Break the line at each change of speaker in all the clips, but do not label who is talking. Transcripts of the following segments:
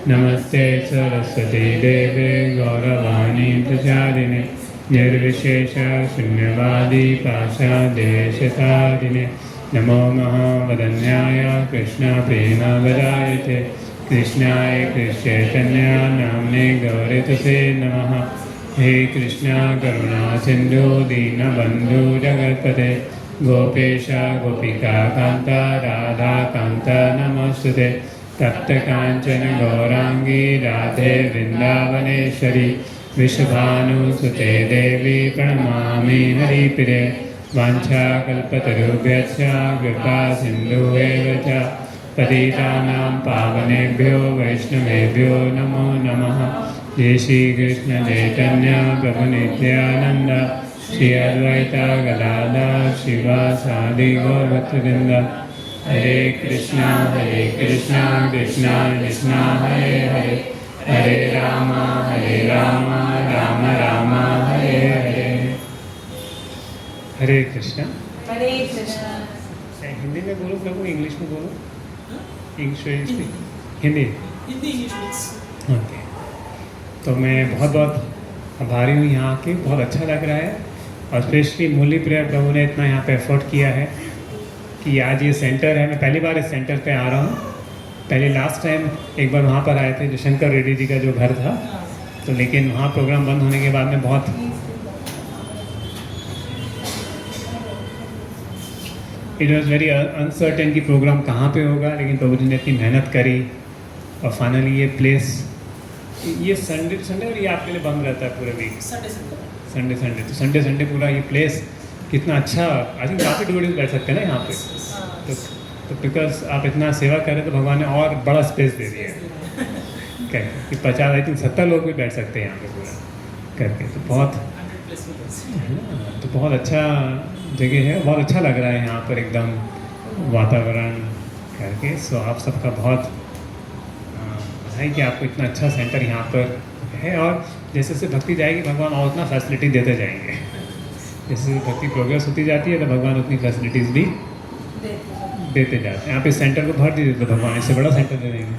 नमस्ते सरस्वती देवे गौरवाणी प्रचारिणे निर्विशेष शून्यवादी पाशादेशतारिणे नमो महावदन्याय कृष्ण प्रेमवदायते कृष्णाय कृष्णचैतन्य नाम्ने गौरतसे नमः। हे कृष्ण करुणा सिंधु दीनबंधु जगत्पते गोपेश गोपिका कांता राधा कांता नमोस्तुते तप्त कांचन गौरांगी राधे वृंदावनेश्वरी विश्वभानुसुते देवी प्रणमामि हरिप्रिये वाञ्छाकल्पतरुभ्यश्च कृपा सिन्धुएव च पतितानां पावनेभ्यो वैष्णवेभ्यो नमो नमः। जय श्री कृष्ण चैतन्य प्रभु नित्यानंद श्री अद्वैता गदाधर शिवासादि गौरभक्तवृंद। हरे कृष्णा कृष्णा कृष्णा हरे हरे हरे राम राम राम हरे हरे। हरे कृष्णा।
हरे कृष्णा।
हिंदी में बोलो प्रभु, इंग्लिश में बोलो। English Hindi okay. तो मैं बहुत बहुत आभारी हूँ यहाँ आके, बहुत अच्छा लग रहा है। और स्पेशली मुरली प्रिया प्रभु ने इतना यहाँ पे एफर्ट किया है कि आज ये सेंटर है। मैं पहली बार इस सेंटर पे आ रहा हूँ। पहले लास्ट टाइम एक बार वहाँ पर आए थे जो शंकर रेड्डी जी का जो घर था, तो लेकिन वहाँ प्रोग्राम बंद होने के बाद में बहुत इट वॉज वेरी अनसर्टेन कि प्रोग्राम कहाँ पे होगा, लेकिन प्रभु जी ने इतनी मेहनत करी और फाइनली ये प्लेस, ये संडे और ये आपके लिए बंद रहता है पूरे वीक, संडे तो संडे पूरा ये प्लेस कितना अच्छा। आई थिंक काफ़ी डोरीज बैठ सकते हैं ना यहाँ पे। तो बिकॉज आप इतना सेवा करें तो भगवान ने और बड़ा स्पेस दे दिया है कि 50 आई थिंक 70 लोग भी बैठ सकते हैं यहाँ पे पूरा करके। तो बहुत अच्छा जगह है, बहुत अच्छा लग रहा है यहाँ पर एकदम वातावरण करके। सो आप सबका बहुत बधाई कि आपको इतना अच्छा सेंटर यहाँ पर है। और जैसे जैसे भक्ति जाएगी भगवान और उतना फैसिलिटी देते जाएंगे। जैसे भक्ति प्रोग्रेस होती जाती है तो भगवान उतनी फैसिलिटीज़ भी देते जाते हैं। आप इस सेंटर को भर दीजिए तो भगवान इससे बड़ा सेंटर दे देंगे।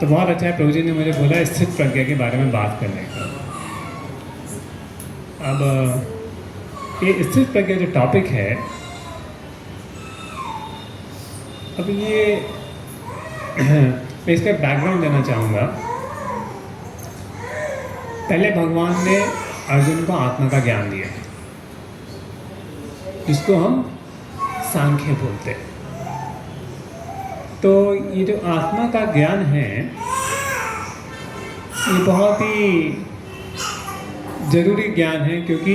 तो बहुत अच्छा है, प्रभु जी ने मुझे बोला स्थित प्रज्ञा के बारे में बात करने का। अब ये स्थित प्रज्ञा जो टॉपिक है, अब ये मैं इसका बैकग्राउंड देना चाहूँगा। पहले भगवान ने अर्जुन को आत्मा का ज्ञान दिया, जिसको हम सांख्य बोलते हैं। तो ये जो आत्मा का ज्ञान है ये बहुत ही जरूरी ज्ञान है, क्योंकि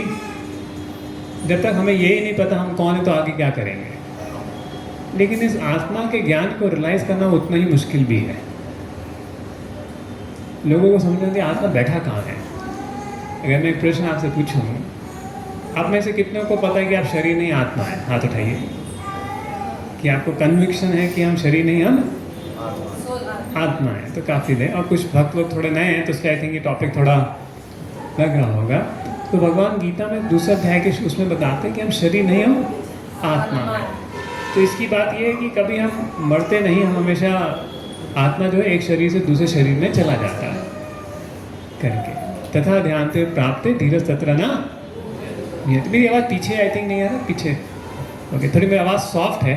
जब तक हमें यही नहीं पता हम कौन है तो आगे क्या करेंगे। लेकिन इस आत्मा के ज्ञान को रियलाइज करना उतना ही मुश्किल भी है। लोगों को समझना चाहिए आत्मा बैठा कहाँ है। अगर मैं एक प्रश्न आपसे पूछूं, आप में से कितनों को पता है कि आप शरीर नहीं आत्मा है? हाथ उठाइए। कि आपको कन्विक्शन है कि हम शरीर नहीं हम आत्मा है? तो काफ़ी है। और कुछ भक्त लोग थोड़े नए हैं तो इसलिए आई थिंक ये टॉपिक थोड़ा लग रहा होगा। तो भगवान गीता में दूसरा अध्याय के उसमें बताते हैं कि हम शरीर नहीं हम आत्मा है। तो इसकी बात यह है कि कभी हम मरते नहीं, हम हमेशा आत्मा जो है एक शरीर से दूसरे शरीर में चला जाता है करके। तथा ध्यान से प्राप्त धीरज तत्र ना। मेरी आवाज़ पीछे आई थिंक नहीं है ना, पीछे ओके। थोड़ी मेरी आवाज़ सॉफ्ट है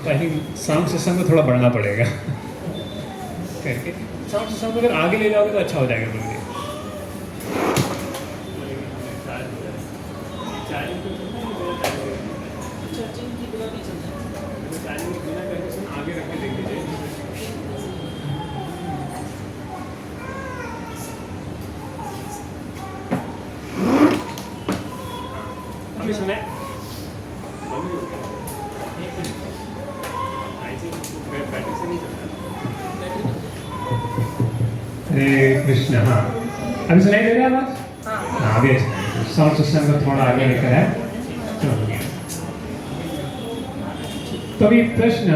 तो आई थिंक साउंड सिस्टम को थोड़ा बढ़ना पड़ेगा करके। साउंड सिस्टम को अगर आगे ले जाओगे तो अच्छा हो जाएगा बोलिए। आगे रख के देख लीजिए। अभी सुने हरे कृष्ण। हाँ अभी सुनाई दे रहा है आवाज? हाँ अभी अच्छा। साउंड सिस्टम को थोड़ा आगे लेकर है। तो अभी प्रश्न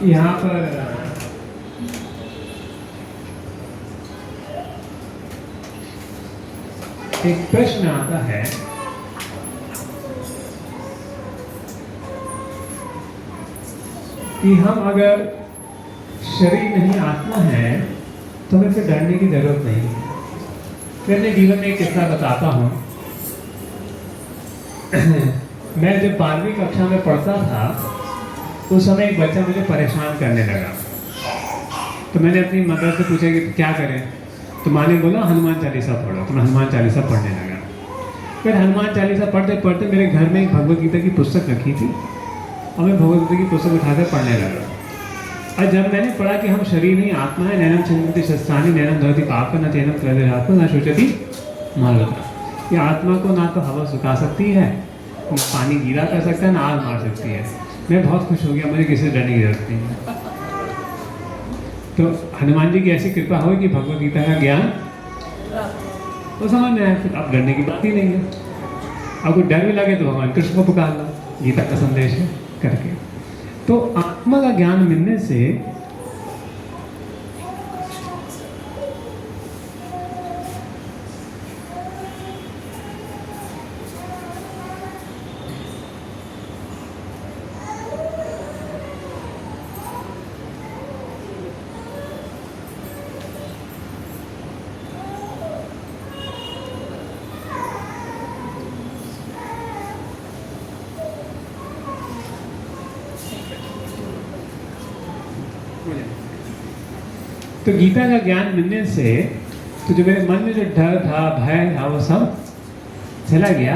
यहाँ पर एक प्रश्न आता है कि हम अगर शरीर नहीं आत्मा है तो हमें फिर डरने की जरूरत नहीं है। फिर अपने जीवन में एक किस्सा बताता हूँ। मैं जब 12वीं कक्षा में पढ़ता था उस समय एक बच्चा मुझे परेशान करने लगा। तो मैंने अपनी मदर से पूछा कि क्या करें, तो माँ ने बोला हनुमान चालीसा पढ़ो। तो मैं हनुमान चालीसा पढ़ने लगा। फिर हनुमान चालीसा पढ़ते पढ़ते मेरे घर में एक भगवद गीता की पुस्तक रखी थी और मैं भगवद गीता की पुस्तक उठाकर पढ़ने लगा। और जब मैंने पढ़ा कि हम शरीर नहीं आत्मा है, नैनम छिन्दन्ति शस्त्राणि नैनम धरति पाप न तेनम त्रयरात्मा न शोचति मारुता, ये आत्मा को ना तो हवा सुखा सकती है, ना पानी गीला कर सकता है, ना आग मार सकती है। मैं बहुत खुश हो गया, मुझे किसी से डरने की जरूरत नहीं है। तो हनुमान जी की ऐसी कृपा हुई कि भगवद गीता का ज्ञान तो समझ में आया। फिर अब डरने की बात ही नहीं है। अब कोई डर भी लगे तो भगवान कृष्ण को पुकार लो, गीता का संदेश है करके। तो आत्मा का ज्ञान मिलने से तो गीता का ज्ञान मिलने से तो जो मेरे मन में जो डर था, भय था, वो सब चला गया।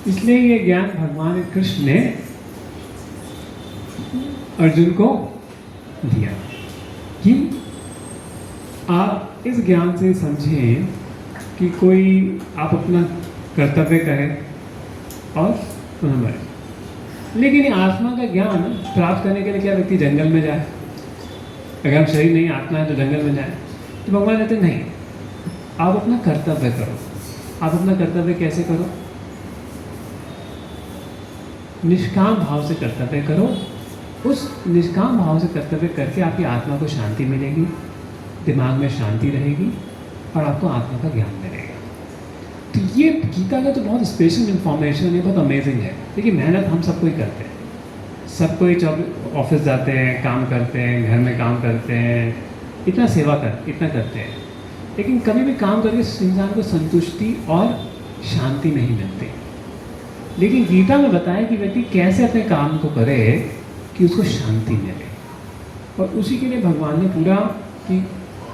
इसलिए ये ज्ञान भगवान कृष्ण ने अर्जुन को दिया कि आप इस ज्ञान से समझें कि कोई आप अपना कर्तव्य करें और पुनः मरे। लेकिन ये आत्मा का ज्ञान प्राप्त करने के लिए क्या व्यक्ति जंगल में जाए? अगर हम शरीर नहीं आत्मा है तो जंगल में जाए? तो भगवान कहते नहीं, आप अपना कर्तव्य करो। आप अपना कर्तव्य कैसे करो? निष्काम भाव से कर्तव्य करो। उस निष्काम भाव से कर्तव्य करके आपकी आत्मा को शांति मिलेगी, दिमाग में शांति रहेगी और आपको आत्मा का ज्ञान मिलेगा। तो ये गीता का तो बहुत स्पेशल इन्फॉर्मेशन है, बहुत अमेजिंग है। देखिए मेहनत हम सबको ही करते हैं, सबको ही ऑफिस जाते हैं, काम करते हैं, घर में काम करते हैं, इतना करते हैं, लेकिन कभी भी काम करके इंसान को संतुष्टि और शांति नहीं मिलती। लेकिन गीता में बताया कि व्यक्ति कैसे अपने काम को करे कि उसको शांति मिले, और उसी के लिए भगवान ने पूरा कि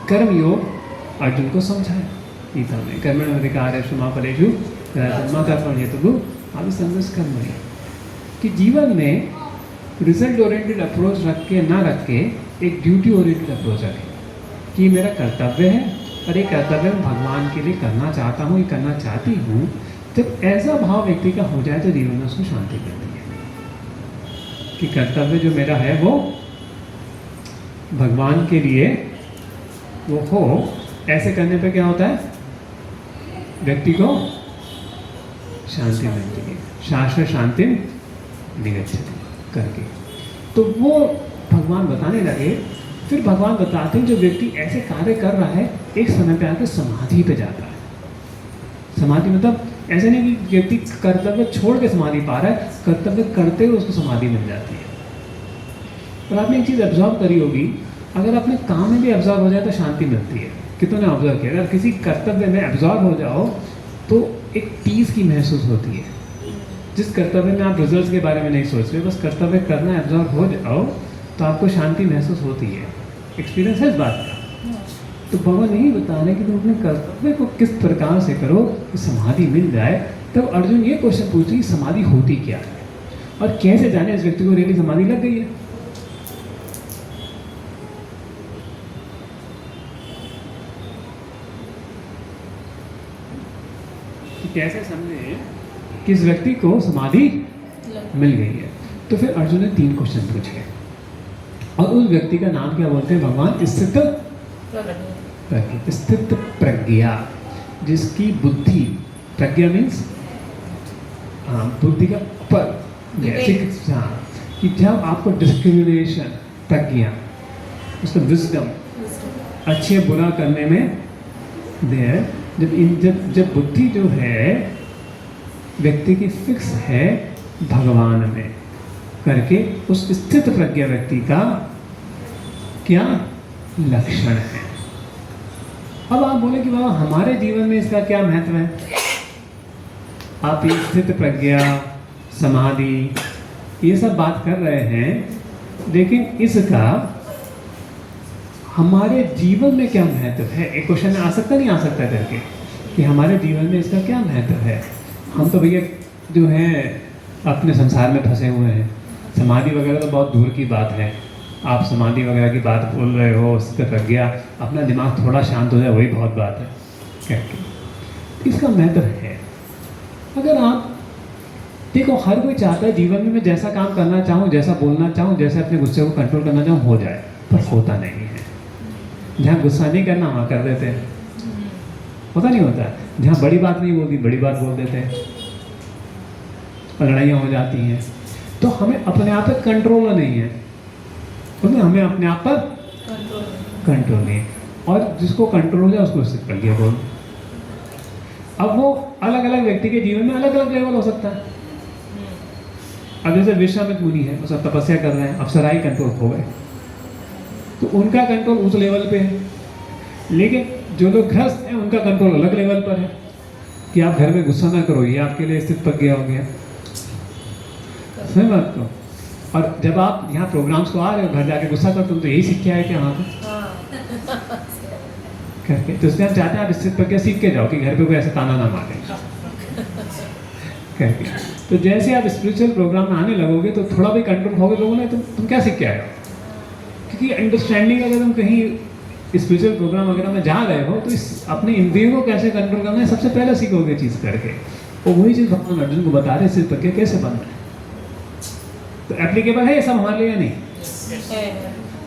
कर्म योग अर्जुन को समझाया गीता में। कर्मण्येवाधिकारस्ते मा फलेषु कदाचन कर्मण्येतु मां संगोष्ठं कर्मणि, कि जीवन में रिजल्ट ओरिएंटेड अप्रोच रख के ना रख के एक ड्यूटी ओरिएंटेड अप्रोच रखें कि मेरा कर्तव्य है और ये कर्तव्य मैं भगवान के लिए करना चाहता हूँ, ये करना चाहती हूँ। जब ऐसा भाव व्यक्ति का हो जाए तो जीवन में उसको शांति मिलती है कि कर्तव्य जो मेरा है वो भगवान के लिए वो हो। ऐसे करने पे क्या होता है? व्यक्ति को शांति मिलती है। शाश्वत शांति निगच्छति करके। तो वो भगवान बताने लगे। फिर भगवान बताते हैं जो व्यक्ति ऐसे कार्य कर रहा है एक समय पे आकर समाधि पे जाता है। समाधि मतलब ऐसे नहीं कि व्यक्ति कर्तव्य छोड़ के समाधि पा रहा है, कर्तव्य करते हुए उसको समाधि मिल जाती है। और आपने एक चीज़ ऑब्जर्व करी होगी, अगर अपने काम में भी ऑब्जर्व हो जाए तो शांति मिलती है। कितनों ने ऑब्जर्व किया? अगर किसी कर्तव्य में ऑब्जर्व हो जाओ तो एक पीस की महसूस होती है। जिस कर्तव्य में आप रिजल्ट्स के बारे में नहीं सोच रहे, बस कर्तव्य करना ऑब्जर्व हो जाओ तो आपको शांति महसूस होती है। एक्सपीरियंस है इस बात का। तो भगवान यही बता रहे कि तुम अपने कर्तव्य को किस प्रकार से करो कि समाधि मिल जाए। तब अर्जुन ये क्वेश्चन पूछ रही समाधि होती क्या है और कैसे जाने इस व्यक्ति को रियली समाधि लग गई है। तो कैसे समझे कि इस व्यक्ति को समाधि मिल गई है? तो फिर अर्जुन ने 3 क्वेश्चन पूछे और उस व्यक्ति का नाम क्या बोलते हैं भगवान? स्थित प्रज्ञा, जिसकी बुद्धि, प्रज्ञा मीन्स बुद्धि का पर, कि जब आपको डिस्क्रिमिनेशन, प्रज्ञा उसका विजडम, अच्छे बुरा करने में देर, जब बुद्धि जो है व्यक्ति की फिक्स है भगवान में, करके उस स्थित प्रज्ञा व्यक्ति का क्या लक्षण है। अब आप बोले कि बाबा हमारे जीवन में इसका क्या महत्व है। आप ये स्थित प्रज्ञा, समाधि, ये सब बात कर रहे हैं, लेकिन इसका हमारे जीवन में क्या महत्व है। एक क्वेश्चन आ सकता नहीं आ सकता करके कि हमारे जीवन में इसका क्या महत्व है। हम तो भैया जो हैं अपने संसार में फंसे हुए हैं। समाधि वगैरह तो बहुत दूर की बात है। आप समाधि वगैरह की बात बोल रहे हो, उससे प्रज्ञा, अपना दिमाग थोड़ा शांत हो जाए वही बहुत बात है कहते। इसका महत्व है। अगर आप देखो, हर कोई चाहता है जीवन में मैं जैसा काम करना चाहूँ, जैसा बोलना चाहूँ, जैसे अपने गुस्से को कंट्रोल करना चाहूँ हो जाए, पर होता नहीं है। जहाँ गुस्सा नहीं करना वहाँ कर देते हैं, होता नहीं होता। जहाँ बड़ी बात नहीं बोलती बड़ी बात बोल देते हैं और लड़ाइयाँ हो जाती हैं। तो हमें अपने आप पर कंट्रोल नहीं है, तो हमें अपने आप पर कंट्रोल नहीं है। और जिसको कंट्रोल हो जाए उसको उससे प्रज्ञा बोल। अब वो अलग अलग व्यक्ति के जीवन में अलग अलग लेवल हो सकता है। अब जैसे विश्वामित्र मुनि है, वो सब तपस्या कर रहे हैं, अप्सराएं कंट्रोल हो गए, तो उनका कंट्रोल उस लेवल पे है। लेकिन जो लोग गृहस्थ हैं उनका कंट्रोल अलग लेवल पर है कि आप घर में गुस्सा ना करो, ये आपके लिए स्थित प्रज्ञा हो गया। सही बात तो। और जब आप यहाँ प्रोग्राम्स को आ रहे हो, घर जाके गुस्सा करते हो, तो यही सीख के आए थे वहाँ पे करके। तो इसलिए हम चाहते हैं आप स्थित प्रज्ञा सीख के जाओ कि घर पे कोई ऐसा ताना ना मारे करके। तो जैसे आप स्पिरिचुअल प्रोग्राम में आने लगोगे तो थोड़ा भी कंट्रोल होगे लोगों ने, तुम क्या सीख के आए हो। क्योंकि अंडरस्टैंडिंग अगर तुम कहीं स्पिरिचुअल प्रोग्राम वगैरह में जा रहे हो तो इस अपने इंद्रियों को कैसे कंट्रोल करना है सबसे पहले सीखोगे चीज़ करके। और वही चीज़ भगवान अर्जुन को बता रहे स्थित प्रज्ञा कैसे बनना है। तो एप्लीकेबल है ये सब हमारे लिए या नहीं।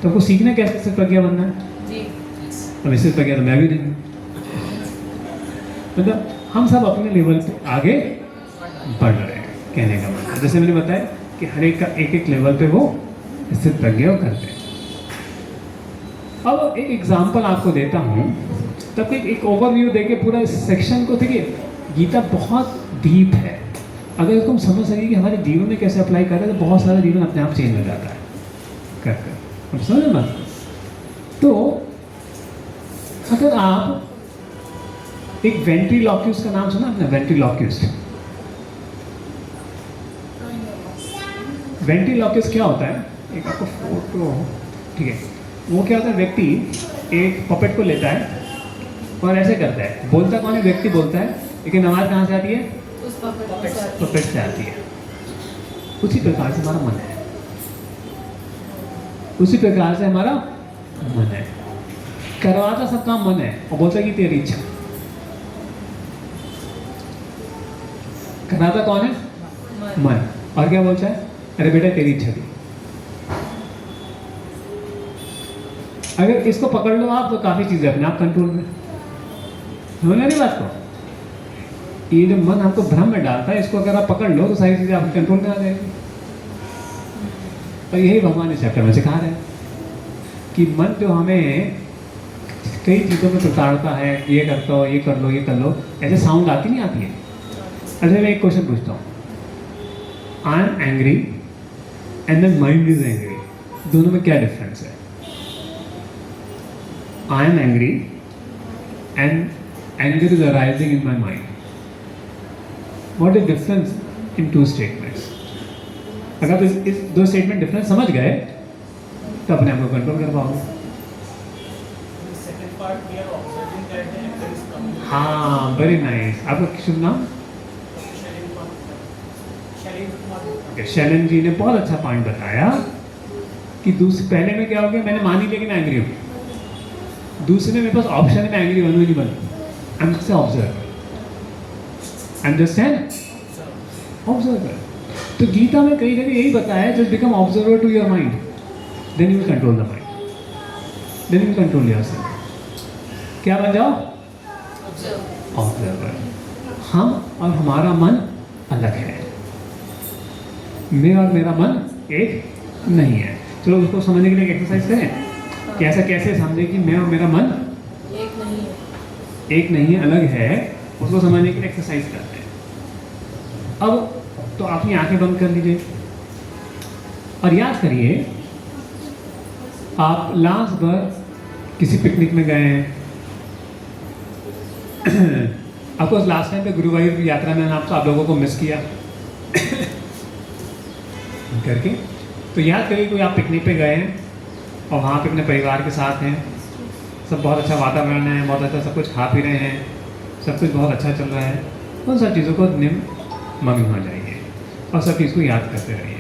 तो आपको सीखना कैसे स्थित प्रज्ञा बनना है। अब स्थित प्रज्ञा तो मैं भी नहीं, मतलब हम सब अपने लेवल पे आगे बढ़ रहे हैं कहने का मतलब। जैसे मैंने बताया कि हर एक का एक एक लेवल पे वो स्थित प्रज्ञा करते हैं। अब एक एग्जांपल आपको देता हूँ, तब एक ओवरव्यू देके पूरा इस सेक्शन को। देखिए गीता बहुत डीप है, अगर तुम समझ सके कि हमारे जीवन में कैसे अप्लाई कर रहे हैं तो बहुत सारा जीवन अपने आप चेंज हो जाता है कर कर। समझ बात। तो अगर आप एक वेंट्रीलॉक्यूस्ट का नाम सुना आपने। वेंट्रीलॉक्यूस्ट क्या होता है, एक आपको फोटो, ठीक है। वो क्या होता है, व्यक्ति एक पपेट को लेता है और ऐसे करता है। बोलता कौन है, व्यक्ति बोलता है, लेकिन आवाज़ कहाँ से आती है, उस पपेट से आती है। उसी प्रकार से हमारा मन है, उसी प्रकार से हमारा मन है। करवाता सब काम मन है और बोलता है कि तेरी इच्छा। कराता कौन है, मन। और क्या बोलता है, अरे बेटा तेरी इच्छा थी। अगर इसको पकड़ लो आप तो काफी चीजें अपने आप कंट्रोल में। समझ नहीं बात को। ये जो मन आपको भ्रम में डालता है, इसको अगर आप पकड़ लो तो सारी चीजें आपके कंट्रोल में आ जाएगी। और यही भगवान इस चैप्टर में सिखा रहे हैं कि मन जो हमें कई चीज़ों में प्रताड़ता है, ये करता हो, ये कर लो, ये कर लो, ऐसे साउंड आती नहीं आती है। अच्छा मैं एक क्वेश्चन पूछता हूँ, I am angry and then mind is angry, दोनों में क्या डिफरेंस है। I am angry and anger is arising in my mind, what is difference in two statements. अगर आप इस दो स्टेटमेंट डिफरेंस समझ गए तो अपने आप को कंट्रोल कर पाओगे। हाँ वेरी नाइस। आपका शुभ नाम? शैलन जी ने बहुत अच्छा पॉइंट बताया कि पहले में क्या हो गया, मैंने मानी लेकिन एंग्री हो गई। दूसरे में मेरे पास ऑप्शन है, मैं एंग्री बनूँ नहीं बनूँ, I am just observer, understand observer. तो गीता में कई जगह यही बताया है, just become observer to your mind, then you will control the mind, then you control yourself. क्या बन जाओ, ऑब्जर्वर। हम और हमारा मन अलग है, मैं और मेरा मन एक नहीं है। चलो उसको समझने के लिए एक एक्सरसाइज करें कि ऐसा कैसे समझे कि मैं और मेरा मन एक नहीं है, अलग है। उसको समझने के लिए एक्सरसाइज करते हैं। अब तो अपनी आंखें बंद कर लीजिए और याद करिए, आप लास्ट बार किसी पिकनिक में गए हैं, आपको लास्ट टाइम पे गुरुवायूर की यात्रा में आप लोगों को मिस किया करके, तो याद करिए कोई आप पिकनिक पे गए हैं और वहाँ पे अपने परिवार के साथ हैं, सब बहुत अच्छा वातावरण है, बहुत अच्छा सब कुछ खा पी रहे हैं, सब कुछ बहुत अच्छा चल रहा है, उन सब चीज़ों को मग्न हो जाइए और सब चीज़ को याद करते रहिए।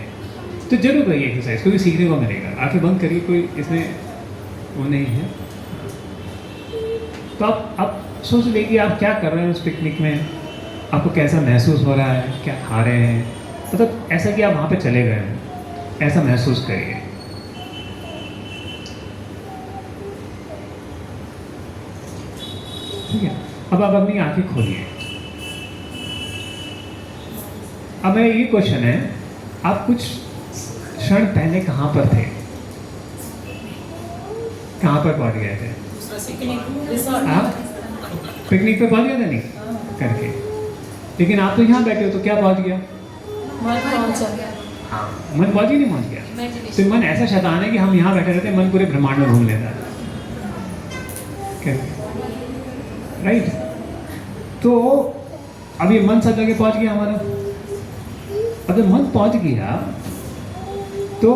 तो जरूर करिए एक्सरसाइज, कोई सीखने को मिलेगा। आंखें बंद करिए, कोई इसमें वो नहीं है। तो आप सोच लीजिए कि आप क्या कर रहे हैं उस पिकनिक में, आपको कैसा महसूस हो रहा है, क्या खा रहे हैं, मतलब ऐसा कि आप वहाँ पे चले गए हैं, ऐसा महसूस करिए। ठीक है, अब आप अपनी आंखें खोलिए। अब मेरा ये क्वेश्चन है, आप कुछ क्षण पहले कहाँ पर थे, कहाँ पर पहुंच गए थे? आप पिकनिक पे पहुंच गए थे नहीं करके, लेकिन आप तो यहाँ बैठे हो, तो क्या पहुंच गया? हाँ, मन पहुंच ही नहीं पहुंच गया। तो मन ऐसा शैतान है कि हम यहाँ बैठे रहते हैं, मन पूरे ब्रह्मांड में घूम लेता है, राइट? तो अब ये मन सब जगह पहुंच गया हमारा। अब जब मन पहुंच गया तो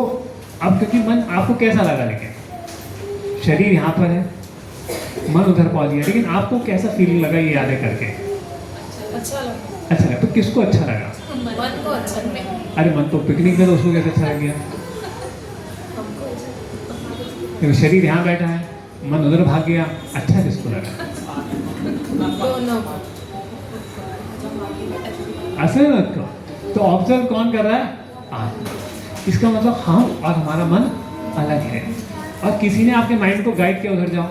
अब क्योंकि मन आपको कैसा लगा, लेकिन शरीर यहाँ पर है, मन उधर पहुंच गया, लेकिन आपको कैसा फीलिंग लगा ये यादें करके? अच्छा लगा। तो किसको अच्छा लगा?
मन को अच्छा लगा।
अरे मन तो पिकनिक में, तो उसको कैसे अच्छा लग गया? तो शरीर यहाँ बैठा है, मन उधर भाग गया, अच्छा किसको लगा? असल में तो ऑब्जर्व कौन कर रहा है? आत्मा। इसका मतलब हम और हमारा मन अलग है, और किसी ने आपके माइंड को गाइड किया उधर जाओ,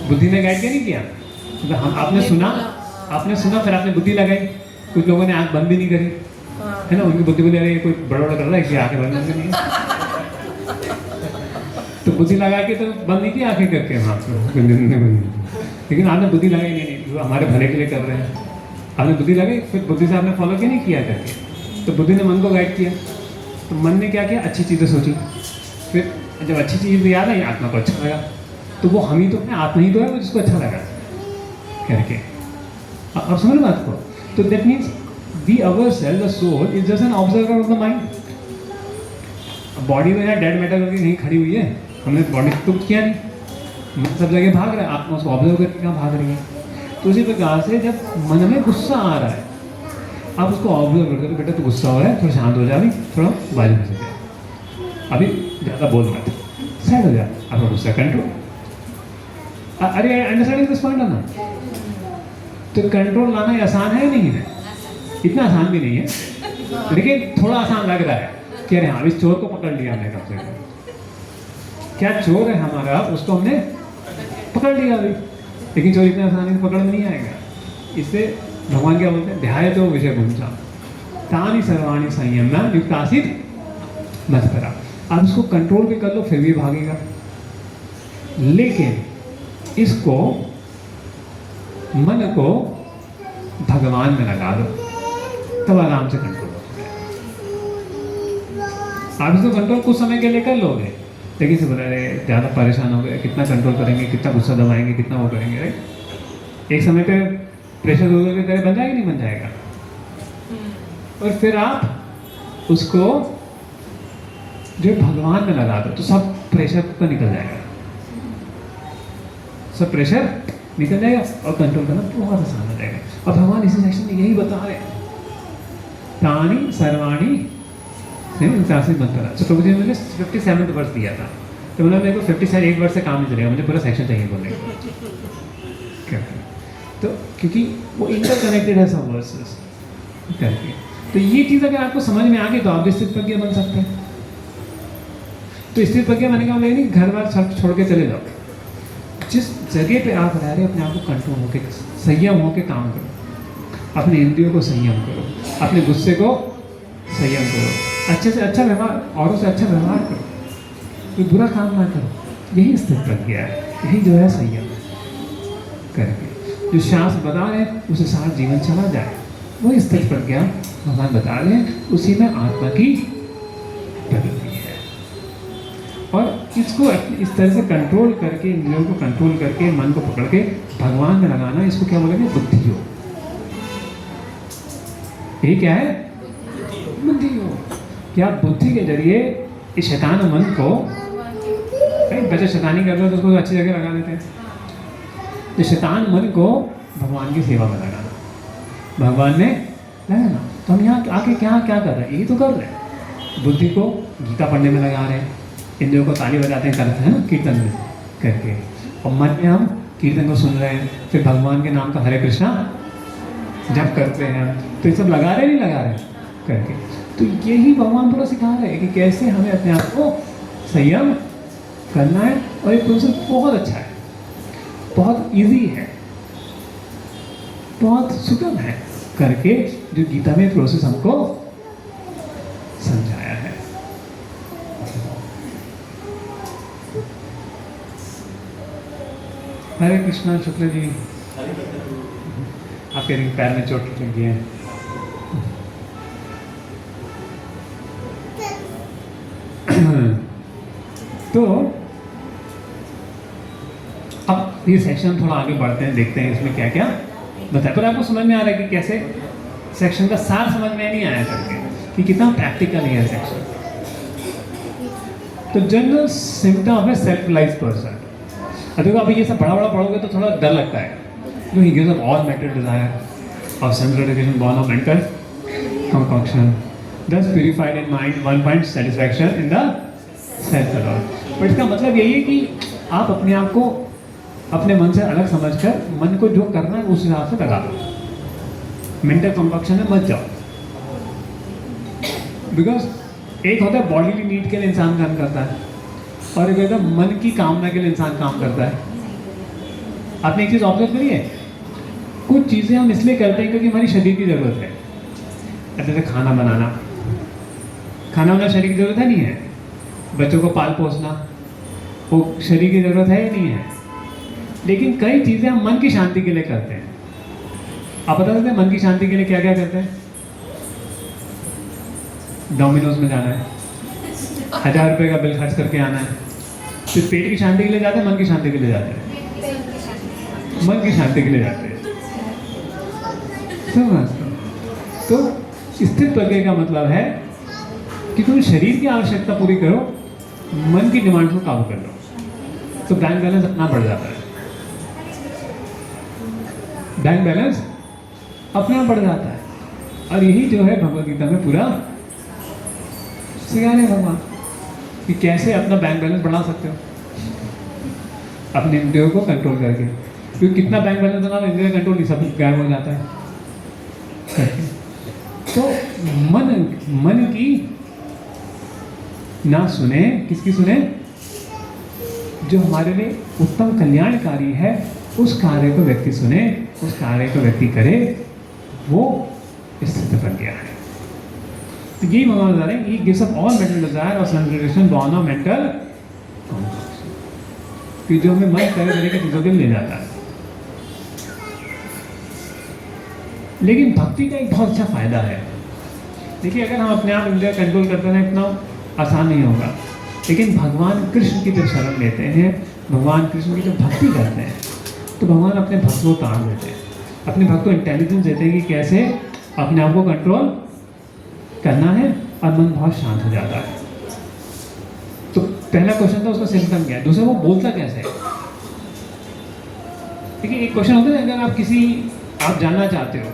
बुद्धि ने गाइड किया नहीं किया? तो हम आपने सुना फिर आपने बुद्धि लगाई। कुछ लोगों ने आंख बंद भी नहीं करी, है ना, उनकी बुद्धि बोली अरे कोई बड़ा कर रहा है कि आंखें बंद नहीं तो बुद्धि लगा के तो बंद नहीं की आंखें करके हम आपको, लेकिन आपने बुद्धि लगाई नहीं, जो हमारे भले के लिए कर रहे हैं, आपने बुद्धि लगाई, फिर बुद्धि से आपने फॉलो किया नहीं किया करके, तो बुद्धि ने मन को गाइड किया, तो मन ने क्या किया? अच्छी चीज़ें सोची, फिर जब अच्छी चीज़ याद आई, आत्मा को अच्छा लगा, तो वो हम ही तो है, आत्मा ही तो है वो जिसको अच्छा लगा करके। और समझ बात को, तो that means we ourselves, the soul is just an observer of the mind. Body में डेड मैटर करके नहीं खड़ी हुई है, हमने बॉडी तो किया नहीं, सब जगह भाग रहा है, आत्मा उसको ऑब्जर्व करके कहाँ भाग रही है। तो उसी प्रकार से जब मन में गुस्सा आ रहा है, आप उसको ऑब्जर्व करते हो, बेटा तो गुस्सा हो रहा है, थोड़ा शांत हो जा, अभी थोड़ा बाजू में से जा, अभी ज़्यादा बोल मत, साइड हो जा, आपका गुस्सा कंट्रोल। अरे अंडरस्टैंडिंग दिस पॉइंट ना, तो कंट्रोल लाना आसान है नहीं है? इतना आसान भी नहीं है, लेकिन थोड़ा आसान लग रहा है कि अरे हाँ इस चोर को पकड़ लिया हमने, कम से कम क्या चोर है हमारा, उसको हमने पकड़ लिया अभी, लेकिन चोर इतने आसानी से पकड़ में नहीं आएगा। इससे भगवान क्या बोलते हैं? ध्याय तो विषय भूमचा तानी सर्वाणी संयम युक्तासित मत करा। आप इसको कंट्रोल भी कर लो फिर भी भागेगा, लेकिन इसको मन को भगवान में लगा दो, तब आराम से कंट्रोल हो जाएगा। आप इसको कंट्रोल कुछ समय के लिए कर लोगे, लेकिन से बोला रहे ज़्यादा परेशान हो गए, कितना कंट्रोल करेंगे, कितना गुस्सा दबाएंगे, कितना वो करेंगे, राइट? एक समय पे प्रेशर हो गया, तेरे बन जाएगा नहीं बन जाएगा, और फिर आप उसको जो भगवान में लगा दो, तो सब प्रेशर तो निकल जाएगा, सब प्रेशर निकल जाएगा, और कंट्रोल करना बहुत आसान हो जाएगा। और भगवान इसी सेक्शन में यही बता रहे हैं, तानी सर्वाणी इंसासित मत करा। तो प्रभु जी ने मुझे 57th वर्ष दिया था, तो मैंने मेरे को 58 वर्ष से काम नहीं चलेगा, मुझे पूरा सेक्शन चाहिए बोलने को। तो क्योंकि वो इंटरकनेक्टेड है सब वर्सेस करके, तो ये चीज़ अगर आपको समझ में आ गई तो आप भी स्थित प्रज्ञ बन सकते हैं। तो स्थित प्रज्ञ मैंने कहा नहीं घर बार सब छोड़ के चले जाओ, जिस जगह पे आप रह रहे हो अपने आप को कंट्रोल होकर संयम होकर काम करो, अपने इंद्रियों को संयम करो, अपने गुस्से को संयम करो, अच्छे से अच्छा व्यवहार, औरों से अच्छा व्यवहार करो, कोई बुरा काम ना करो, यही स्थित प्रज्ञा है, यही जो है संयम करके जो शास्त्र बता रहे हैं उसे साथ जीवन चला जाए, वही स्थित प्रज्ञा भगवान बता रहे हैं, उसी में आत्मा की प्रवृत्ति है। और इसको इस तरह से कंट्रोल करके, इंद्रियों को कंट्रोल करके, मन को पकड़ के भगवान में लगाना, इसको क्या बोलेंगे? बुद्धि योग। ये क्या है? बुद्धि योग। क्या बुद्धि के जरिए इस शैतान मन को, कई बच्चे शैतानी कर रहे हो तो उसको अच्छी जगह लगा देते हैं। तो शैतान मन को भगवान की सेवा में लगाना, भगवान में लगाना। तो हम यहाँ आके क्या क्या कर रहे हैं? यही तो कर रहे हैं। बुद्धि को गीता पढ़ने में लगा रहे हैं, इंद्रियों को ताली बजाते हैं, करते हैं ना कीर्तन में करके, और मन में हम कीर्तन को सुन रहे हैं, फिर भगवान के नाम का हरे कृष्णा जप करते हैं। तो ये सब लगा रहे नहीं लगा रहे करके। तो यही भगवान पूरा सिखा रहे हैं कि कैसे हमें अपने आप को संयम करना है। और ये प्रोसेस बहुत अच्छा है, बहुत इजी है, बहुत सुगम है करके, जो गीता में प्रोसेस हमको समझाया है। हरे कृष्णा शुक्ला जी, आपके रिंग पैर में चोट लगी है। तो अब ये सेक्शन थोड़ा आगे बढ़ते हैं, देखते हैं इसमें क्या क्या बताया। पर आपको समझ में आ रहा है कि कैसे सेक्शन का सार समझ में नहीं आया करके, कि कितना प्रैक्टिकल है सेक्शन। तो general symptom of a self realised person. देखो अभी ये सब बड़ा बड़ा पढ़ोगे तो थोड़ा डर लगता है। He gives up all mental desire of sense gratification born of mental concoction, thus purified in mind, one point satisfaction in the self alone. But इसका मतलब यही है कि आप अपने आप को अपने मन से अलग समझकर मन को जो करना है उस हिसाब से लगा दो। मेंटल कंपक्शन में मत जाओ। बिकॉज एक होता है बॉडीली नीड के लिए इंसान काम करता है, और एक होता है मन की कामना के लिए इंसान काम करता है। आपने एक चीज़ ऑब्जर्व करी है, कुछ चीज़ें हम इसलिए करते हैं क्योंकि हमारी शरीर की ज़रूरत है। जैसे खाना बनाना, खाना बनाना शरीर की ज़रूरत है नहीं है? बच्चों को पाल पोसना, वो शरीर की ज़रूरत है या नहीं है? लेकिन कई चीज़ें हम मन की शांति के लिए करते हैं। आप बता सकते हैं मन की शांति के लिए क्या क्या करते हैं? डोमिनोज में जाना है, 1000 रुपये का बिल खर्च करके आना है। सिर्फ पेट की शांति के लिए जाते हैं, मन की शांति के लिए जाते हैं? मन की शांति के लिए जाते हैं। तो स्थिर प्रज्ञा का मतलब है कि तुम शरीर की आवश्यकता पूरी करो, मन की डिमांड को काबू कर लो, तो बैंक बैलेंस अपना बढ़ जाता है। बैंक बैलेंस अपना बढ़ जाता है। और यही जो है भगवद गीता में पूरा सिखा रहे भगवान कि कैसे अपना बैंक बैलेंस बढ़ा सकते हो अपने इंद्रियों को कंट्रोल करके। क्योंकि कितना बैंक बैलेंस बना तो इंद्रिय कंट्रोल नहीं, सब गायब हो जाता है। तो मन की ना सुने, किसकी सुने? जो हमारे लिए उत्तम कल्याणकारी है उस कार्य को व्यक्ति सुने, उस कार्य को व्यक्ति करे, वो स्थित बन गया है। तो यही भगवान बता रहे हैं, he gives up all mental desire और sensitisation born of mental compaction, कि जो हमें मन तरह तरह की चीजों के ले जाता है। लेकिन भक्ति का एक बहुत अच्छा फायदा है। देखिए अगर हम अपने आप इंद्रिय कंट्रोल करते हैं इतना आसान नहीं होगा, लेकिन भगवान कृष्ण की जब शरण लेते हैं, भगवान कृष्ण की जब भक्ति करते हैं, तो भगवान अपने भक्त को ताड़ देते हैं, अपने भक्त को इंटेलिजेंस देते हैं कि कैसे अपने आप को कंट्रोल करना है, और मन बहुत शांत हो जाता है। तो पहला क्वेश्चन था उसका सिम्टम क्या है, दूसरा वो बोलता कैसे है। देखिए एक क्वेश्चन होता है, अगर आप जानना चाहते हो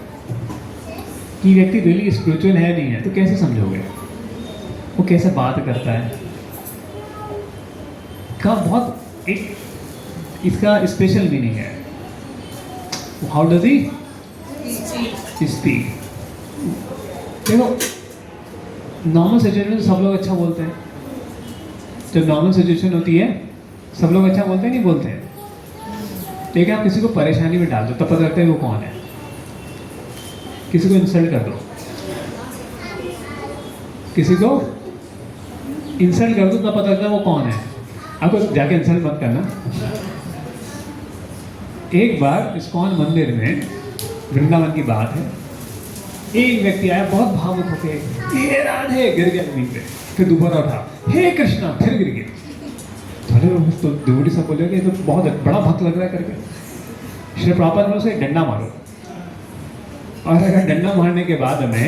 कि व्यक्ति रियली स्पिरिचुअल है नहीं है, तो कैसे समझोगे वो कैसे बात करता है? का बहुत एक इसका स्पेशल मीनिंग है। How does he speak? देखो नॉर्मल सिचुएशन में सब लोग अच्छा बोलते हैं। जब नॉर्मल सिचुएशन होती है सब लोग अच्छा बोलते हैं, नहीं बोलते हैं? लेकिन आप किसी को परेशानी में डाल दो तब पता लगता है वो कौन है। किसी को इंसल्ट कर दो, किसी को इंसल्ट कर दो तब पता लगता है वो कौन है। आपको जाके इंसल्ट मत करना। एक बार इस्कॉन मंदिर में, वृंदावन की बात है, एक व्यक्ति आया बहुत भावुक होकर, ये राधे, गिर गया जमीन पे, फिर दोबारा उठा, हे कृष्णा, फिर गिर गया। तो डिवोटी सब बोले कि ये तो बहुत बड़ा भक्त लग रहा है करके। श्री प्रभुपाद ने उसे डंडा मारो, और अगर डंडा मारने के बाद हमें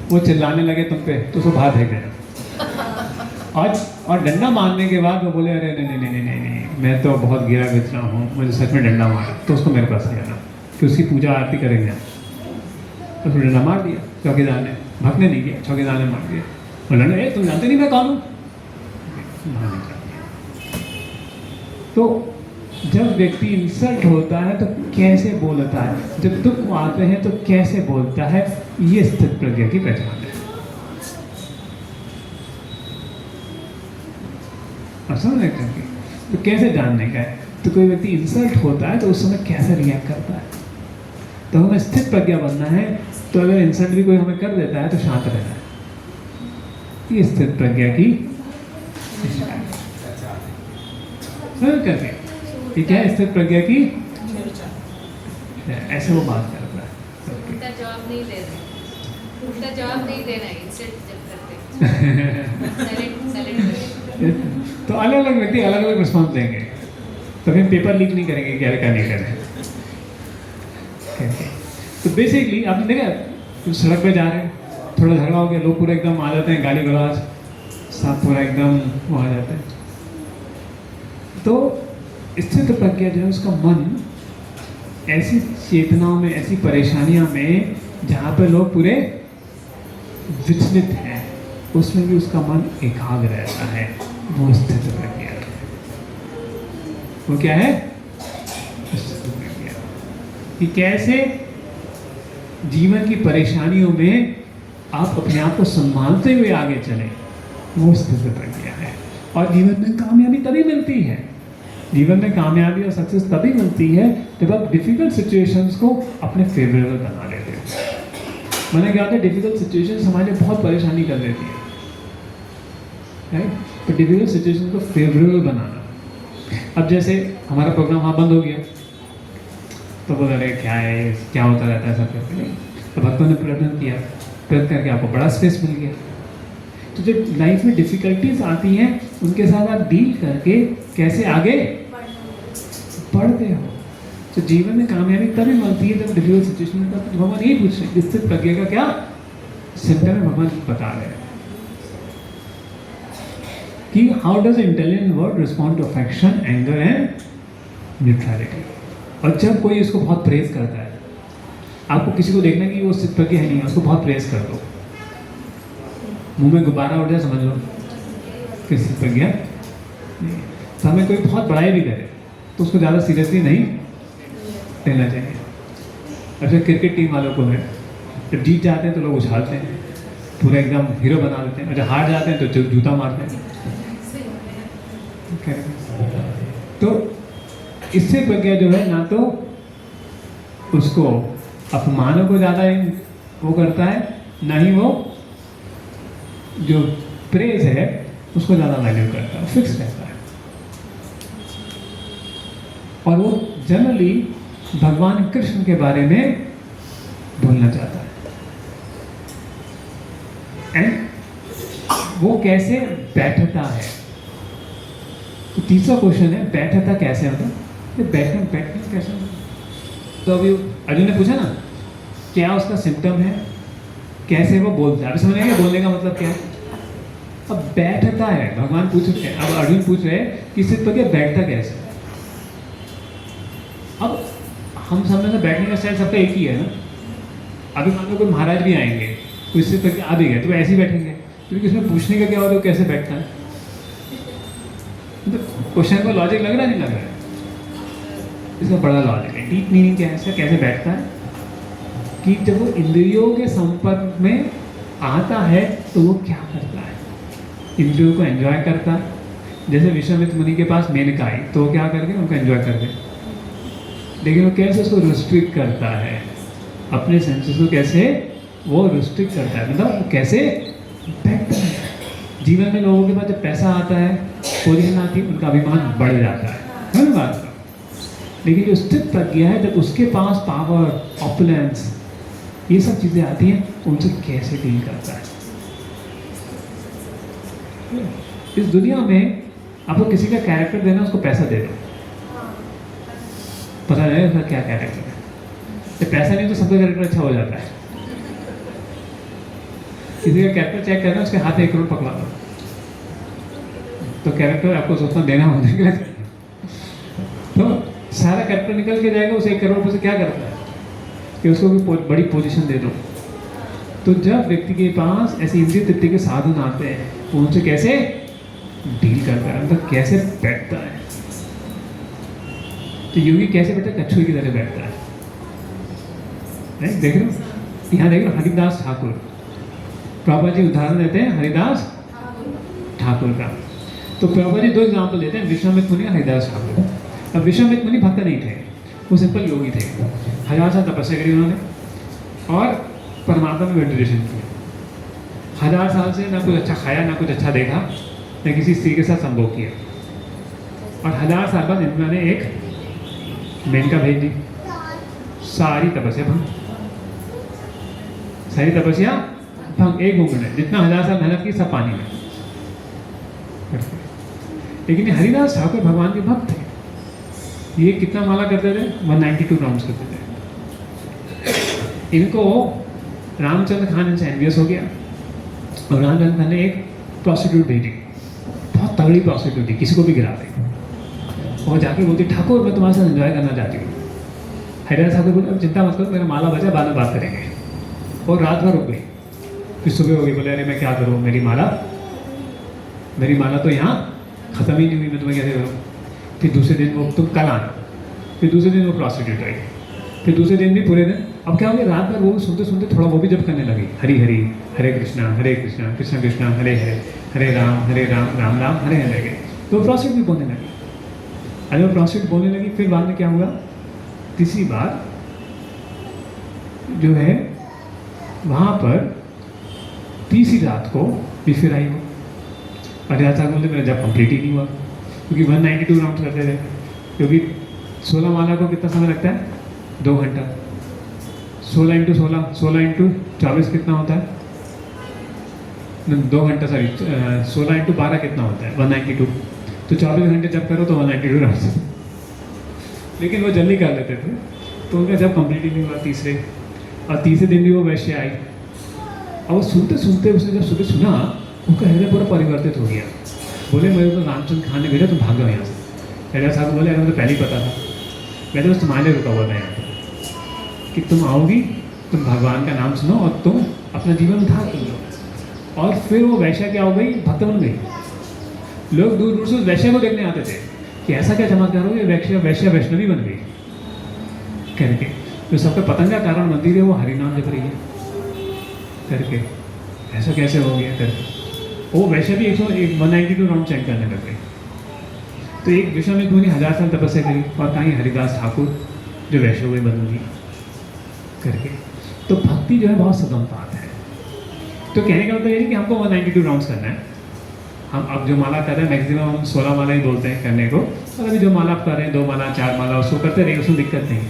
वो चिल्लाने लगे तुम पे तो उसको बाहर फेंक देना। और डंडा मारने के बाद वो बोले अरे नहीं नहीं नहीं नहीं नहीं, मैं तो बहुत गिरा बिचरा हूँ, मुझे सच में डंडा मारा, तो उसको मेरे पास ले आना कि उसकी पूजा आरती करेंगे। तो उसने डंडा मार दिया चौकीदार ने, भक्त ने नहीं किया, चौकीदार ने मार दिया। बोला ए तुम जानते नहीं मैं कौन हूँ। तो जब व्यक्ति इंसल्ट होता है तो कैसे बोलता है, जब दुख आते हैं तो कैसे बोलता है, ये स्थित प्रज्ञा की पहचान है। समझ रहे हैं? तो कैसे जानने का है, तो कोई व्यक्ति इंसल्ट होता है तो उस समय कैसे रिएक्ट करता है। तो हमें स्थित प्रज्ञा बनना है, तो अगर इंसल्ट भी कोई हमें कर देता है तो शांत रहना है। ये स्थित प्रज्ञा की समझ करके ठीक है, स्थित प्रज्ञा की ऐसे वो बात करता है।
उल्टा जवाब नहीं देना, उल्टा जवाब नहीं देना, इंसल्ट जब करते साइलेंट
तो अलग अलग व्यक्ति अलग अलग रिस्पॉन्स देंगे, तो फिर पेपर लीक नहीं करेंगे क्या क्या नहीं करें। तो बेसिकली आपने देखा सड़क पे जा रहे हैं, थोड़ा झगड़ा हो गया, लोग पूरा एकदम आ जाते हैं, गाली गलौज सब पूरा एकदम वो आ जाते हैं। तो स्थित प्रज्ञा जो है उसका मन ऐसी चेतनाओं में, ऐसी परेशानियों में जहाँ पे लोग पूरे विचलित हैं, उसमें भी उसका मन एकाग्र रहता है, वो स्थित प्रज्ञा है। वो क्या है? स्थित प्रज्ञा। कि कैसे जीवन की परेशानियों में आप अपने आप को संभालते हुए आगे चलें, वो स्थित प्रज्ञा है। और जीवन में कामयाबी तभी मिलती है, जीवन में कामयाबी और सक्सेस तभी मिलती है जब आप डिफिकल्ट सिचुएशंस को अपने फेवरेबल बना लेते हो। मैंने क्या होता है, डिफिकल्ट सिचुएशंस हमारे लिए बहुत परेशानी कर देती है, राइट? तो डिफिकल्ट सिचुएशन को फेवरेबल बनाना। अब जैसे हमारा प्रोग्राम वहाँ बंद हो गया, तो बोल रहे क्या है, क्या होता रहता है सब करके, तो भक्तों ने प्रयत्न किया, प्रयत्न करके आपको बड़ा स्पेस मिल गया। तो जब लाइफ में डिफिकल्टीज आती हैं, उनके साथ आप डील करके कैसे आगे बढ़ते हो। तो जीवन में कामयाबी तभी मिलती है जब डिफिकल्ट सिचुएशन में। तो भगवान यही पूछ रहे हैं, स्थित प्रज्ञा का क्या सिम्टम है, भगवान बता रहे हैं कि how does intelligent word respond to affection, anger and neutrality. और जब कोई इसको बहुत प्रेज करता है, आपको किसी को देखना कि वो स्थित प्रज्ञा है नहीं है, उसको बहुत प्रेज कर दो, मुंह में गुब्बारा उठ जाए, समझ लो कि स्थित प्रज्ञा नहीं। तो हमें कोई बहुत बड़ाई भी करे तो उसको ज़्यादा सीरियसली नहीं लेना चाहिए। अच्छा क्रिकेट टीम वालों को है, जब जीत जाते हैं तो लोग उछालते हैं, पूरा एकदम हीरो बना देते हैं, और जब हार जाते हैं तो जूता मारते हैं। तो इससे प्रज्ञा जो है ना तो उसको अपमानों को ज़्यादा वो करता है, ना ही वो जो प्रेज है उसको ज़्यादा वैल्यू करता है, फिक्स रहता है। और वो जनरली भगवान कृष्ण के बारे में बोलना चाहता है। एंड वो कैसे बैठता है, तो तीसरा क्वेश्चन है बैठता कैसे होता है, बैठना कैसे होता। तो अभी अर्जुन ने पूछा ना क्या उसका सिम्टम है, कैसे वो बोलता है। अभी समझ आएगा बोलने का मतलब क्या है। अब बैठता है, भगवान पूछ रहे हैं, अब अर्जुन पूछ रहे हैं कि सिर्फ तो क्या बैठता कैसे। अब हम सब में से बैठने का स्टाइल सबका एक ही है ना। अभी मान लो कोई महाराज भी आएंगे, कोई सिर्फ तो आ भी गए तो ऐसे ही बैठेंगे, क्योंकि इसमें पूछने का क्या होता है कैसे बैठता है। तो क्वेश्चन को लॉजिक लग रहा है, नहीं लग रहा है, इसका बड़ा लॉजिक है। डीप मीनिंग क्या है इसका, कैसे बैठता है कि जब वो इंद्रियों के संपर्क में आता है तो वो क्या करता है, इंद्रियों को एंजॉय करता है। जैसे विश्वामित्र मुनि के पास मेनका आई तो वो क्या करके उनको एंजॉय कर दे, लेकिन वो कैसे उसको रिस्ट्रिक्ट करता है, अपने सेंसेस को कैसे वो रिस्ट्रिक्ट करता है, मतलब वो कैसे बैठता है। जीवन में लोगों के पास जब पैसा आता है, पोजीशन आती है, उनका अभिमान बढ़ जाता है ना बात। लेकिन जो स्थित प्रज्ञा है, जब उसके पास पावर, ऑपुलेंस, ये सब चीज़ें आती हैं, उनसे कैसे डील करता है।
इस दुनिया में आपको किसी का कैरेक्टर देना, उसको पैसा दे दो, पता नहीं उसका क्या कैरेक्टर है। जब पैसा नहीं तो सबका कैरेक्टर अच्छा हो जाता है। किसी का कैरेक्टर चेक करना, उसके हाथ में 1 करोड़ पकड़ा दो, तो कैरेक्टर आपको सोचना देना होने के लिए, तो सारा कैरेक्टर निकल के जाएगा। उसे 1 करोड़ रुपये से क्या करता है कि उसको भी बड़ी पोजीशन दे दो। तो जब व्यक्ति के पास ऐसे इंद्रिय तृप्ति के साधन आते हैं, वो उनसे कैसे डील करता है, मतलब कैसे बैठता है। तो योगी कैसे बैठता है? कछुए की तरह बैठता है। नहीं देख रहे हो, यहाँ देख रहे हो, हरिदास ठाकुर, प्रभुपाद जी उदाहरण देते हैं हरिदास ठाकुर का। तो प्रभुपाद जी 2 एग्जाम्पल देते हैं, विश्वामित्र मुनि और हरिदास ठाकुर। अब विश्वामित्र मुनि भक्त नहीं थे, वो सिंपल योगी थे। 1000 साल तपस्या करी उन्होंने और परमात्मा में मेडिटेशन किया। 1000 साल से ना कुछ अच्छा खाया, ना कुछ अच्छा देखा, न किसी स्त्री के साथ संभोग किया। और 1000 साल बाद इन्होंने एक मेनका भेज दी, सारी तपस्या भंग, सारी तपस्या भंग। एक घूंघट है, जितना 1000 साल मेहनत की सब पानी में। लेकिन हरिदास ठाकुर भगवान के भक्त थे। ये कितना माला करते थे? 192 राउंड्स करते थे। इनको रामचंद्र खान इनसे एनवियस हो गया और रामचंद्र खान ने एक प्रोस्टिट्यूट भेजी, बहुत तगड़ी प्रोस्टिट्यूट थी, किसी को भी गिरा दी। और जाके बोलती, ठाकुर मैं तुम्हारे साथ एंजॉय करना चाहती हूँ। हरिदास ठाकुर बोले, अब चिंता मत करो, मेरा माला बचा, बाद में बात करेंगे। और रात भर रुक गई, फिर सुबह हो गई। बोले, अरे मैं क्या करूँ, मेरी माला तो यहाँ ख़त्म ही नहीं हुई, मैं तुम्हें कैसे करूँ। फिर दूसरे दिन वो, तुम कल आना। फिर दूसरे दिन वो प्रोस्टिट्यूट आई। फिर दूसरे दिन भी पूरे दिन। अब क्या हो गया, रात भर वो सुनते सुनते थोड़ा वो भी जब करने लगी, हरी हरी हरे कृष्णा कृष्ण कृष्णा हरे हरे, हरे राम राम राम हरे हरे गए। तो प्रोस्टिट्यूट भी बोलने लगी। अरे वो प्रोस्टिट्यूट बोलने लगी, फिर बाद में क्या हुआ, तीसरी बार जो है वहाँ पर तीसरी रात को भी फिर आई वो। अरे ऐसा बोलते, मेरा जब कंप्लीट ही नहीं हुआ, क्योंकि 192 राउंड करते थे। क्योंकि 16 माला को कितना समय लगता है? 2 घंटा। 16 इंटू 24 कितना होता है? 2 घंटा, सॉरी 16 इंटू 12 कितना होता है? 192। तो 24 घंटे जब करो तो 192 राउंड। लेकिन वो जल्दी कर लेते थे, तो उनका जब कंप्लीट ही नहीं हुआ तीसरे। और तीसरे दिन भी वो वैश्य आई। और वो सुनते सुनते उसने जब सुबह सुना, उनका हृदय पूरा परिवर्तित हो गया। बोले, मेरे को रामचंद्र खान ने भेजा, तुम भाग जाओ यहाँ से। हरिदास साहब बोले, अरे मुझे पहले ही पता था, मैं तो बस तुम्हारे लिए रुका हुआ था यहाँ पर कि तुम आओगी, तुम भगवान का नाम सुनो और तुम अपना जीवन उद्धार कर लो। और फिर वो वैश्या क्या हो गई? भक्त बन गई। लोग दूर दूर से उस वैश्या को देखने आते थे कि ऐसा क्या चमत्कार हो गया, वैश्या वैष्णवी बन गई करके। जो सबका पतंगा कारण मंदिर है, वो हरिनाम जप रही है करके। ऐसा कैसे हो गया करके वो वैसे भी 192 राउंड चेक करने लग गए। तो एक विश्वामित्र मुनि 1000 साल तपस्या करी, और कहीं हरिदास ठाकुर जो वैश्य हुए बदली करके। तो भक्ति जो है बहुत सदम बात है। तो कहने का मतलब ये कि हमको 192 राउंड्स करना है। हम अब जो माला कर रहे हैं मैक्सिमम हम 16 माला ही बोलते हैं करने को, और अभी जो माला आप कर रहे हैं 2 माला 4 माला उसको करते रहिए, उसमें दिक्कत नहीं है।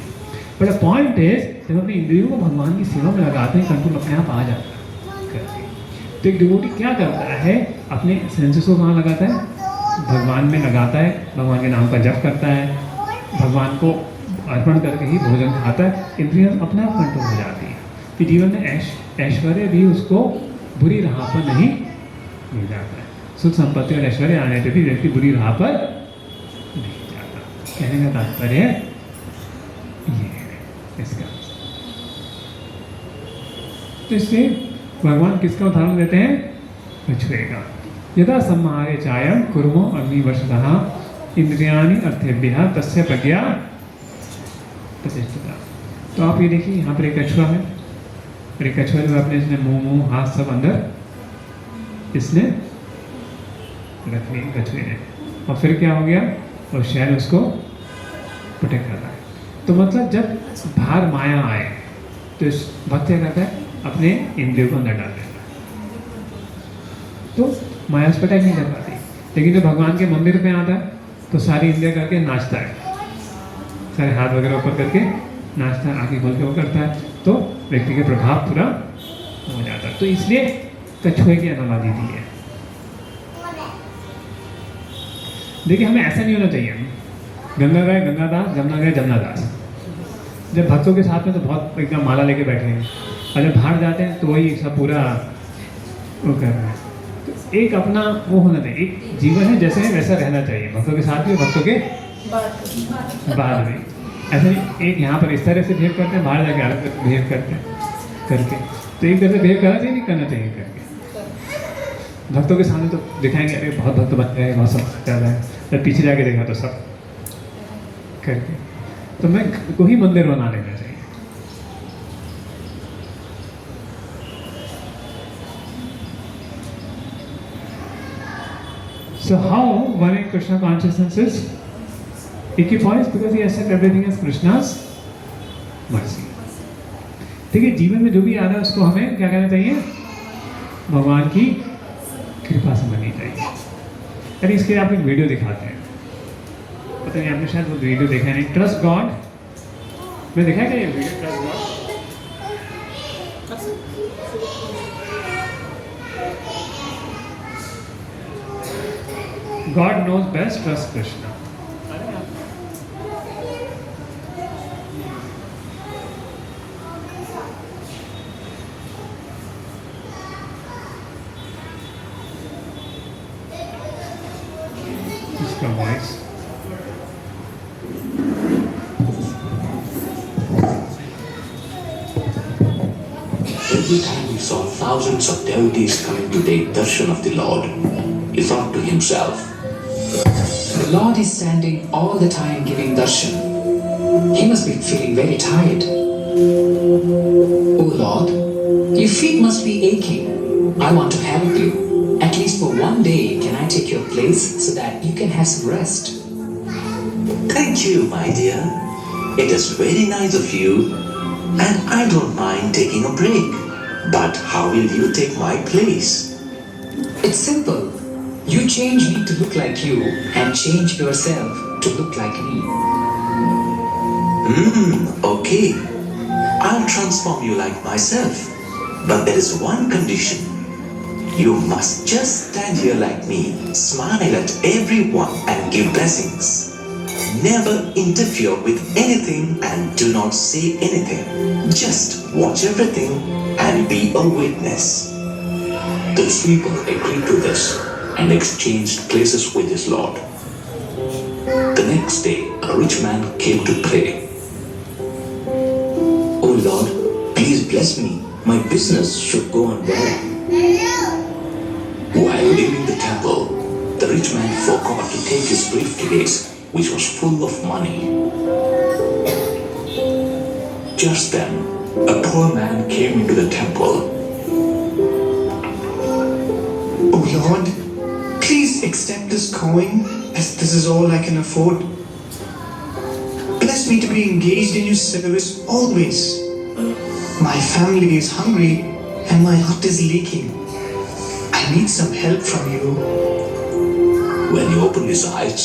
बट द पॉइंट इज, जब अपनी इंद्रियों को भगवान की सेवा में लगाते हैं, कंट्रोल अपने आप आ जाता है। तो एक डिवोटी क्या करता है, अपने सेंसेस को कहाँ लगाता है? भगवान में लगाता है, भगवान के नाम का जप करता है, भगवान को अर्पण करके ही भोजन खाता है। इंद्रियां अपने आप कंट्रोल हो जाती है कि जीवन में ऐश्वर्य भी उसको बुरी राह पर नहीं मिल जाता है। सुख संपत्ति और ऐश्वर्य आने पर भी व्यक्ति बुरी राह पर नहीं जाता। कहने का तात्पर्य ये है इसका। तो इसलिए भगवान किसका उदाहरण देते हैं? कछुए का। यदा सम्मारे चायम कुर्मो अग्निवर्षतः इंद्रियाणि अर्थेभ्यः तस्य प्रज्ञा प्रतिष्ठिता। तो आप ये देखिए, यहाँ पर एक कछुआ है, और एक कछुआ जो अपने इसने मुंह हाथ सब अंदर इसने रख लिए कछुए ने, और फिर क्या हो गया, और शहर उसको प्रोटेक्ट करता है। तो मतलब जब बाहर माया आए तो इस भक्त क्या करता है? अपने इंद्रियों को अंदर डाल देता है, तो माया उस पर अटैक नहीं कर पाती। लेकिन जब भगवान के मंदिर पे आता है तो सारी इंद्रियां करके नाचता है, सारे हाथ वगैरह ऊपर करके नाचता है, आंखें खोल के वो करता है, तो व्यक्ति का प्रभाव पूरा हो जाता है। तो इसलिए कछुए की एनालॉजी दी है। देखिए हमें ऐसा नहीं होना चाहिए। गंगा गए गंगादास, जमुना गए जमुनादास। जब भक्तों के साथ में तो बहुत एकदम माला लेके बैठे हैं, और जब बाहर जाते हैं तो वही सब पूरा वो कर रहे हैं। तो एक अपना वो होना चाहिए, एक जीवन है जैसे है वैसा रहना चाहिए, भक्तों के साथ भी और भक्तों के बाद में। ऐसा नहीं एक यहाँ पर इस तरह से बिहेव करते हैं, बाहर जाके अलग बिहेव करते हैं करके। तो एक तरह से बिहेव करना चाहिए, नहीं करना चाहिए करके। भक्तों के सामने तो दिखाएंगे अरे बहुत भक्त बन गए, बहुत सब कर रहा है, जब पीछे जाके देखा तो सब करके। तो मैं को ही मंदिर बना लेना चाहिए। So how one in Krishna consciousness is equipoised because he accepts everything as Krishna's mercy. ठीक है, जीवन में जो भी आ रहा है उसको हमें क्या कहना चाहिए? भगवान की कृपा समझनी चाहिए। अरे इसके लिए आप एक वीडियो दिखाते हैं, पता नहीं आपने शायद वो वीडियो देखा नहीं, ट्रस्ट गॉड में देखा है क्या ये video? Trust God God knows best, trust Krishna. इसका voice
Every time he saw thousands of devotees coming to take darshan of the Lord, he thought to himself,
the Lord is standing all the time giving darshan. He must be feeling very tired. Oh Lord, your feet must be aching. I want to help you. At least for one day, can I take your place so that you can have some rest?
"Thank you, my dear. It is very nice of you, and I don't mind taking a break. But how will you take my place?"
It's simple. You change me to look like you and change yourself to look like me.
Okay. I'll transform you like myself. But there is one condition. You must just stand here like me, smile at everyone and give blessings. Never interfere with anything and do not say anything. Just watch everything and be a witness. The sweeper agreed to this and exchanged places with his lord. The next day, a rich man came to pray.
Oh Lord, please bless me. My business should go on well.
While leaving the temple, the rich man forgot to take his briefcase, which was full of money. Just then, a poor man came into the temple.
Oh Lord, please accept this coin, as this is all I can afford. Bless me to be engaged in your service always. My family is hungry and my heart is leaking. I need some help from you.
When he opened his eyes,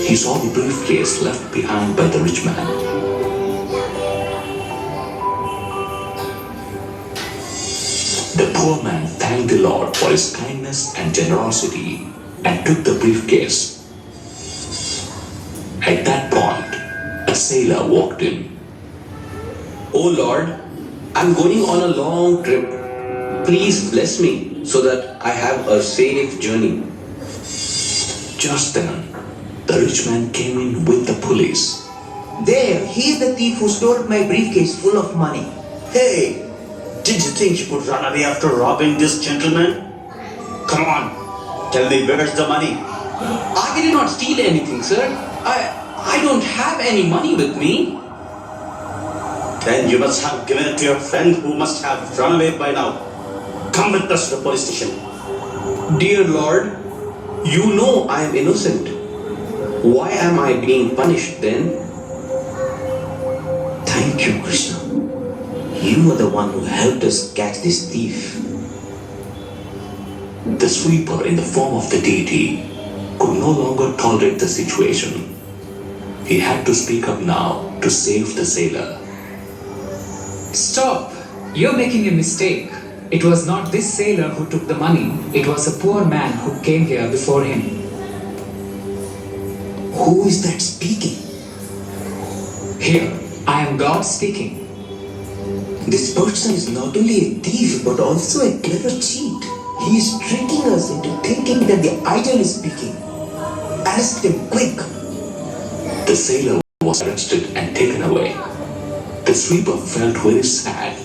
he saw the briefcase left behind by the rich man. The poor man thanked the Lord for his kindness and generosity and took the briefcase. At that point, a sailor walked in.
"Oh Lord, I'm going on a long trip. Please bless me so that I have a safe journey."
Just then, the rich man came in with the police.
"There, he's the thief who stole my briefcase full of money."
Hey, did you think you could run away after robbing this gentleman? Come on, tell me where's the money?
I did not steal anything, sir. I don't have any money with me.
Then you must have given it to your friend who must have run away by now. Come with us to the police station.
Dear Lord, you know I am innocent. Why am I being punished then?
Thank you, Krishna. You are the one who helped us catch this thief.
The sweeper in the form of the deity could no longer tolerate the situation. He had to speak up now to save the sailor.
Stop! You're making a mistake. It was not this sailor who took the money. It was a poor man who came here before him.
Who is that speaking?
Here, I am God speaking.
This person is not only a thief but also a clever cheat. He is tricking us into thinking that the idol is speaking. Arrest him quick.
The sailor was arrested and taken away. The sweeper felt very sad.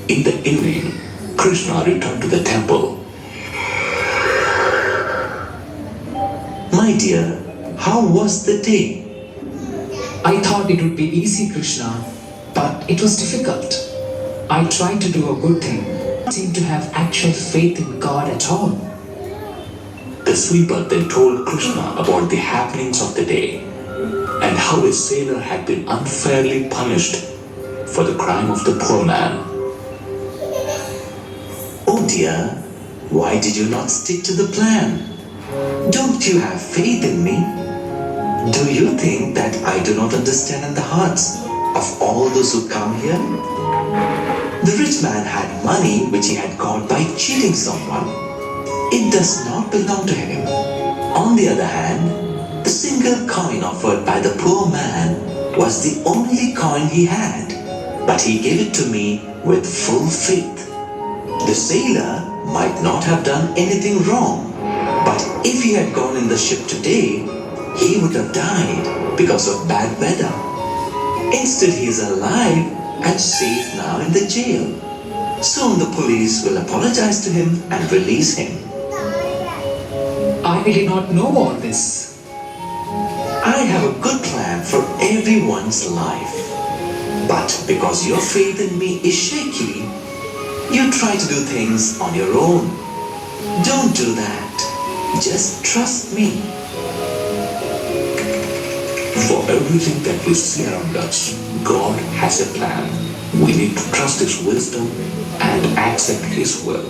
In the evening, Krishna returned to the temple.
My dear, how was the day?
I thought it would be easy, Krishna, but it was difficult. I tried to do a good thing. I seemed to have actual faith in God at all.
The sweeper then told Krishna about the happenings of the day and how a sailor had been unfairly punished for the crime of the poor man.
Oh dear, why did you not stick to the plan? Don't you have faith in me? Do you think that I do not understand the hearts of all those who come here? The rich man had money which he had got by cheating someone. It does not belong to him. On the other hand, the single coin offered by the poor man was the only coin he had, but he gave it to me with full faith. The sailor might not have done anything wrong, but if he had gone in the ship today, he would have died because of bad weather. Instead, he is alive and safe now in the jail. Soon the police will apologize to him and release him.
I did not know all this.
I have a good plan for everyone's life. But because your faith in me is shaky, you try to do things on your own. Don't do that. Just trust me.
For everything that we see around us, God has a plan. We need to trust His wisdom and accept His will.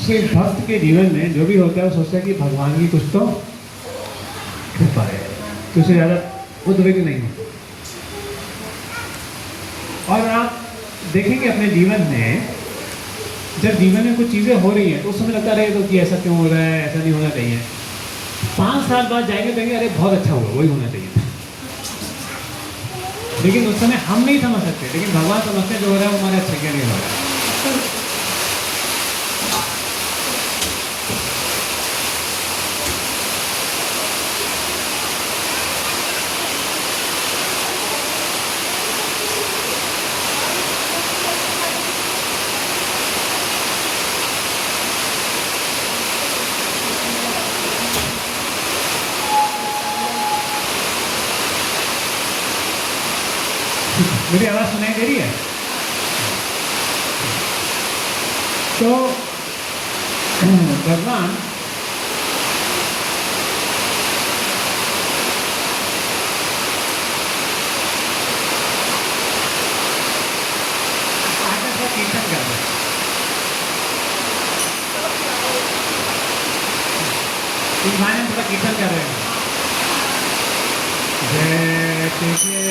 तो एक भक्त के जीवन में जो भी होता है वो सोचता है कि भगवान की कुछ तो कृपा है, तो उससे ज़्यादा उद्वेग नहीं है। और आप देखेंगे अपने जीवन में, जब जीवन में कुछ चीज़ें हो रही हैं तो उस समय लगता रहे तो कि ऐसा क्यों हो रहा है, ऐसा नहीं होना चाहिए। 5 साल बाद जाएंगे तो कहेंगे अरे बहुत अच्छा हुआ, वही होना चाहिए। लेकिन उस समय हम नहीं समझ सकते, लेकिन भगवान समझते जो हो रहा है वो हमारे अच्छे के लिए हो रहा है। मेरी आवाज़ सुनाई दे रही है? तो भगवान आगे से कीर्तन कर रहे हैं। इस गाने में थोड़ा कीर्तन कर रहे हैं। जय कृष्ण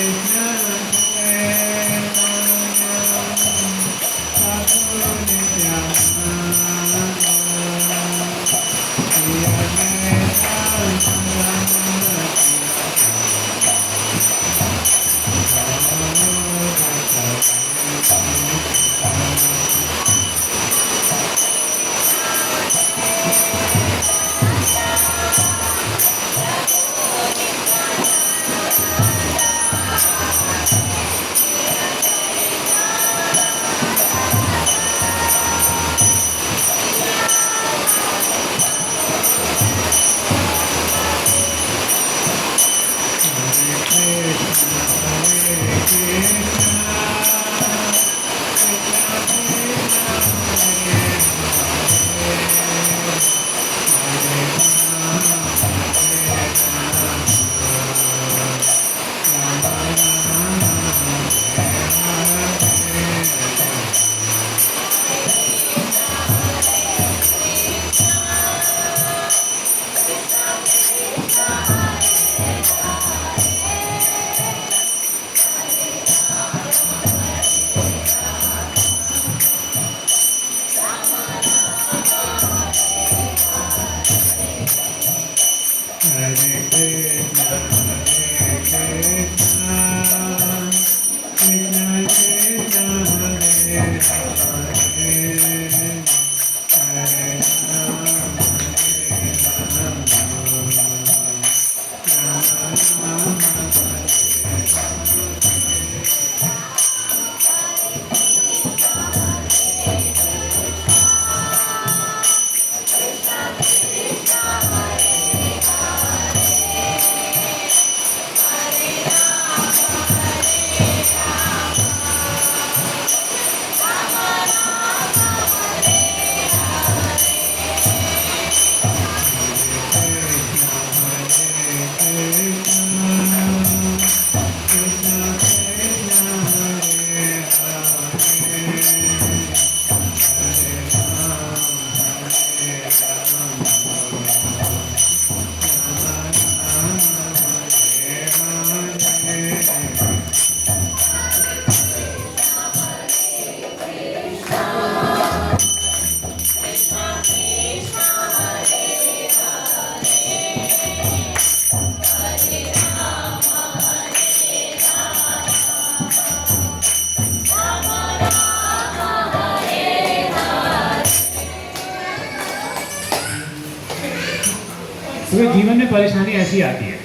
क्योंकि जीवन में परेशानी ऐसी आती है,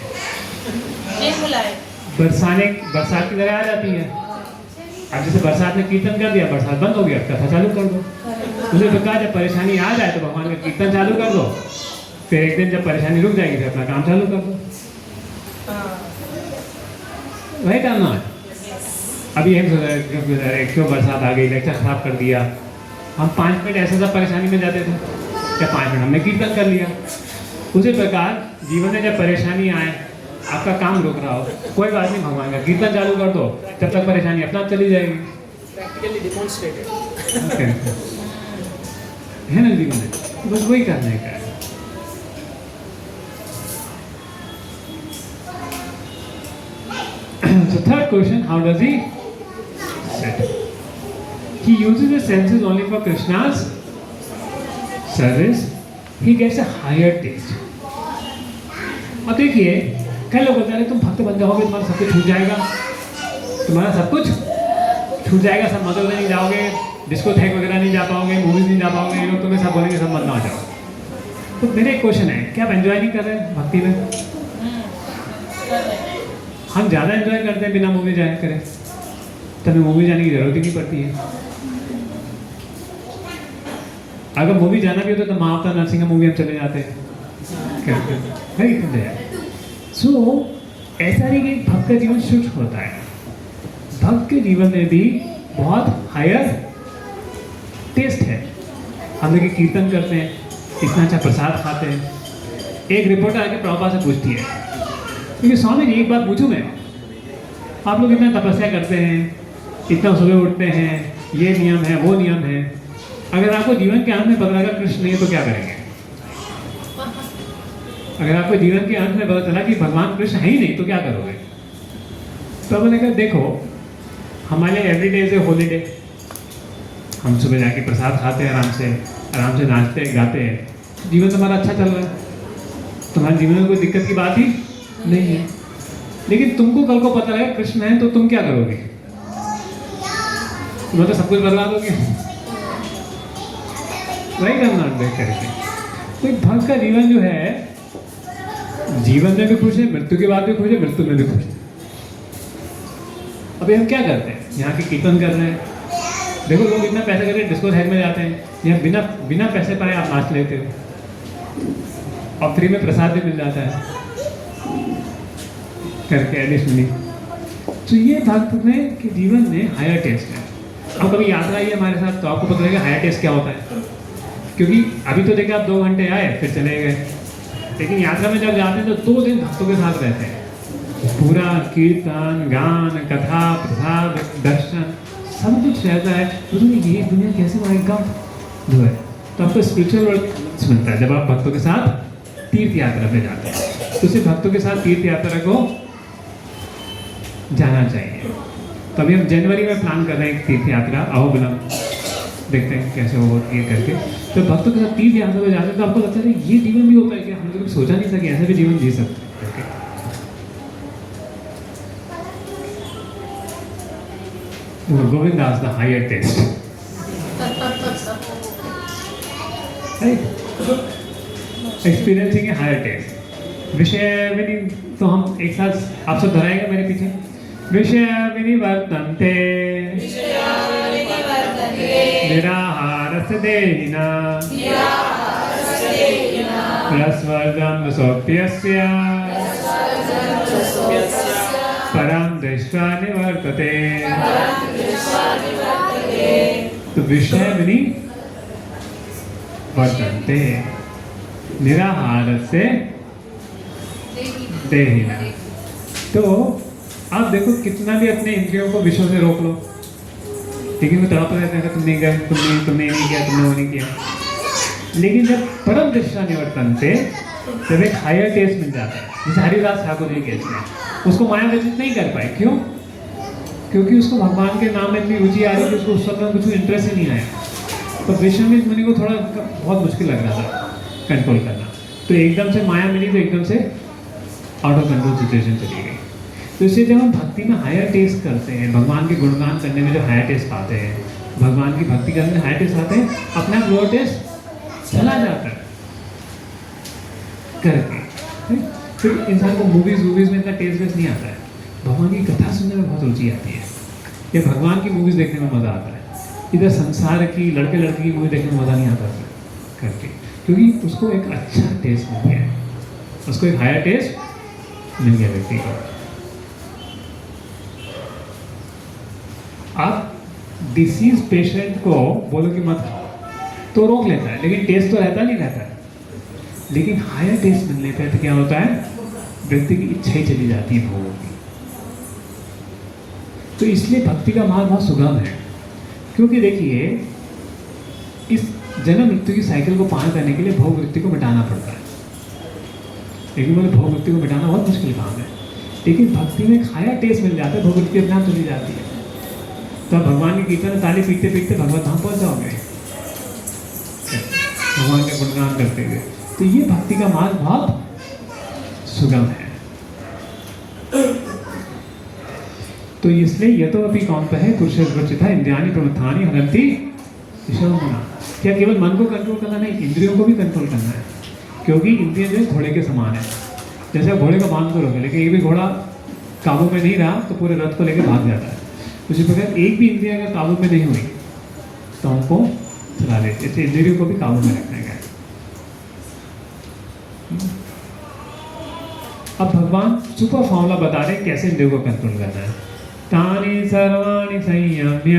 बरसात की तरह आ जाती है। अब जैसे बरसात में कीर्तन कर दिया, बरसात बंद हो गया, कथा चालू कर दो। उसे तो कहा जब परेशानी आ जाए तो भगवान का कीर्तन चालू कर दो, फिर एक दिन जब परेशानी रुक जाएगी फिर अपना काम चालू कर दो। वही करना है। अभी एक क्यों बरसात आ गई, लेक्चर खराब कर दिया, हम 5 मिनट ऐसे सब परेशानी में जाते थे, क्या 5 मिनट हमने कीर्तन कर लिया। उसी प्रकार जीवन में जब परेशानी आए, आपका काम रुक रहा हो, कोई बात नहीं, भगवान का कीर्तन चालू कर दो, जब तक परेशानी अपना आप चली जाएगी।
Practically demonstrated.
है ना जीवन में, बस वही करने का है। So third question, how does he sit? He uses his senses only for Krishna's service. He gets a higher taste. और देखिए, कई लोग बोलते हैं तुम भक्त बन जाओगे, तुम्हारा सब कुछ छूट जाएगा, तुम्हारा सब कुछ छूट जाएगा, सब मदद नहीं जाओगे, डिस्को थैक वगैरह नहीं जा पाओगे, मूवीज नहीं जा पाओगे, ये लोग तुम्हें सब बोलेंगे सब मत ना जाओ। तो मेरा एक क्वेश्चन है, क्या आप एंजॉय नहीं कर रहे हैं भक्ति में? हम ज़्यादा एंजॉय करते हैं बिना मूवी जाए करें, तभी मूवी जाने की जरूरत ही नहीं पड़ती है। अगर मूवी जाना भी हो तो माता नरसिंह मूवी हम चले जाते हैं। सो ऐसा नहीं कि भक्त का जीवन शुष्क होता है, भक्त के जीवन में भी बहुत हायर टेस्ट है। हम लोग कीर्तन करते हैं, इतना अच्छा प्रसाद खाते हैं। एक रिपोर्टर आके प्रभुपाद से पूछती है, क्योंकि स्वामी जी एक बात पूछूं मैं, आप लोग इतना तपस्या करते हैं, इतना सुबह उठते हैं, ये नियम है वो नियम है, अगर आपको जीवन के अंत में पता लगा कृष्ण नहीं है तो क्या करेंगे? अगर आपको जीवन के अंत में पता चला कि भगवान कृष्ण है ही नहीं तो क्या करोगे? तो मैंने कहा देखो, हमारे every day is a holiday. हम सुबह जाके प्रसाद खाते हैं, आराम से नाचते हैं, गाते हैं, जीवन तुम्हारा अच्छा चल रहा है, तुम्हारे जीवन में कोई दिक्कत की बात ही नहीं है। लेकिन तुमको कल को पता लगा कृष्ण है तो तुम क्या करोगे? तुम तो सब कुछ बदला दोगे। वही करना देख करके कोई भक्त का जीवन जो है, जीवन में भी खुश है, मृत्यु के बाद भी खुश है, मृत्यु में भी खुश है। अभी हम क्या करते हैं, यहाँ की कीर्तन कर रहे हैं, देखो लोग इतना पैसे करके डिस्को थैक में जाते हैं, यहाँ बिना पैसे पाए आप नाच लेते हो और फ्री में प्रसाद भी मिल जाता है करके एडिशनली। तो ये भक्त में कि जीवन में हायर टेस्ट है। अब कभी यात्रा आई हमारे साथ तो आपको पता लगेगा हायर टेस्ट क्या होता है, क्योंकि अभी तो देखिए आप 2 घंटे आए फिर चले गए, लेकिन यात्रा में जब जाते हैं तो 2 दिन भक्तों के साथ रहते हैं, पूरा कीर्तन, गान, कथा, प्रसाद, दर्शन सब कुछ रहता है। तो ये दुनिया कैसे मारेगा जो है, तो आपको स्पिरिचुअल वर्ल्ड मिलता है जब आप भक्तों के साथ तीर्थ यात्रा पे जाते हैं। तो सिर्फ भक्तों के साथ तीर्थ यात्रा को जाना चाहिए। तो अभी हम जनवरी में प्लान कर रहे हैं एक तीर्थ यात्रा अहोबिलम, देखते हैं कैसे वो ये करके। तो भक्तों के साथ तीर्थ यात्रा में जाते हैं तो आपको लगता है ये जीवन भी होता है कि हम लोग सोचा नहीं था कि ऐसा भी जीवन जी सकते हैं। Govind Das the higher taste, experiencing a higher taste. विषय में तो हम एक साथ आप सब दोहराएंगे मेरे पीछे। विषय विनिवर्तन्ते निराहारस्य देहिना रसवर्गं सोप्यस्य परं दृष्ट्वा निवर्तते। तो विषय विनि वर्तन्ते निराहारस्य देहिना। तो आप देखो कितना भी अपने इंद्रियों को विषयों से रोक लो, लेकिन वो तड़प रहते हैं तुम नहीं गए, तुमने नहीं किया, तुमने वो नहीं किया। लेकिन जब परम दृष्टा निवर्तन्ते जब एक हायर टेस्ट मिल जाता है, जैसे हरिदास ठाकुर जी केस में, उसको माया व्यतीत नहीं कर पाए। क्यों? क्योंकि उसको भगवान के नाम में इतनी रुचि आ रही थी, उसको उस समय कुछ इंटरेस्ट ही नहीं आया। तो विश्वामित्र मुनि को थोड़ा बहुत मुश्किल लग रहा था कंट्रोल करना, तो एकदम से माया मिली तो एकदम से आउट ऑफ कंट्रोल सिचुएशन चली गई। तो इसलिए जब हम भक्ति में हायर टेस्ट करते हैं, भगवान के गुणगान करने में जो हायर टेस्ट पाते हैं, भगवान की भक्ति करने में हायर टेस्ट आते हैं, अपना लोअर टेस्ट चला जाता है करके। फिर इंसान को मूवीज़ में इतना टेस्ट वेस्ट नहीं आता है, भगवान की कथा सुनने में बहुत रुचि आती है, या भगवान की मूवीज़ देखने में मज़ा आता है। इधर संसार की लड़के लड़की की मूवी देखने में मज़ा नहीं आता करके, क्योंकि उसको एक अच्छा टेस्ट मिल गया, उसको एक हायर टेस्ट मिल गया व्यक्ति को। आप डिसीज पेशेंट को बोलो कि मत खाओ तो रोक लेता है, लेकिन टेस्ट तो रहता नहीं रहता है। लेकिन हायर टेस्ट मिलने पर तो क्या होता है, व्यक्ति की इच्छा ही चली जाती है भोगों की। तो इसलिए भक्ति का मार्ग बहुत सुगम है, क्योंकि देखिए इस जन्म मृत्यु की साइकिल को पार करने के लिए भोग वृत्ति को मिटाना पड़ता है। लेकिन बोले भोग वृत्ति को मिटाना बहुत मुश्किल काम है, लेकिन भक्ति में एक हायर टेस्ट मिल जाता है, भोग वृत्ति अपने आप चली जाती है। तो भगवान की कीर्तन में ताली पीटते पीटते भगवत धाम पहुंच जाओगे, भगवान का गुणगान करते हुए। तो ये भक्ति का मार्ग बहुत सुगम है। तो इसलिए ये तो अभी कौन है पुरुषोचिता इंद्रियानि प्रमुखानि हरन्ति विषमना। क्या केवल मन को कंट्रोल करना नहीं, इंद्रियों को भी कंट्रोल करना है, क्योंकि इंद्रियां जो है घोड़े के समान है। जैसे आप घोड़े का बांध करोगे, लेकिन एक भी घोड़ा काबू में नहीं रहा तो पूरे रथ को लेकर भाग जाता है। उसी प्रकार एक भी इंद्रिया अगर काबू में नहीं हुई तो हमको चला लेते, इसलिए इंद्रियों को भी काबू में रखना है। अब भगवान सुपर फॉर्मूला बता रहे हैं कैसे इंद्रियों को कंट्रोल करना है। तानि सर्वाणि संयम्य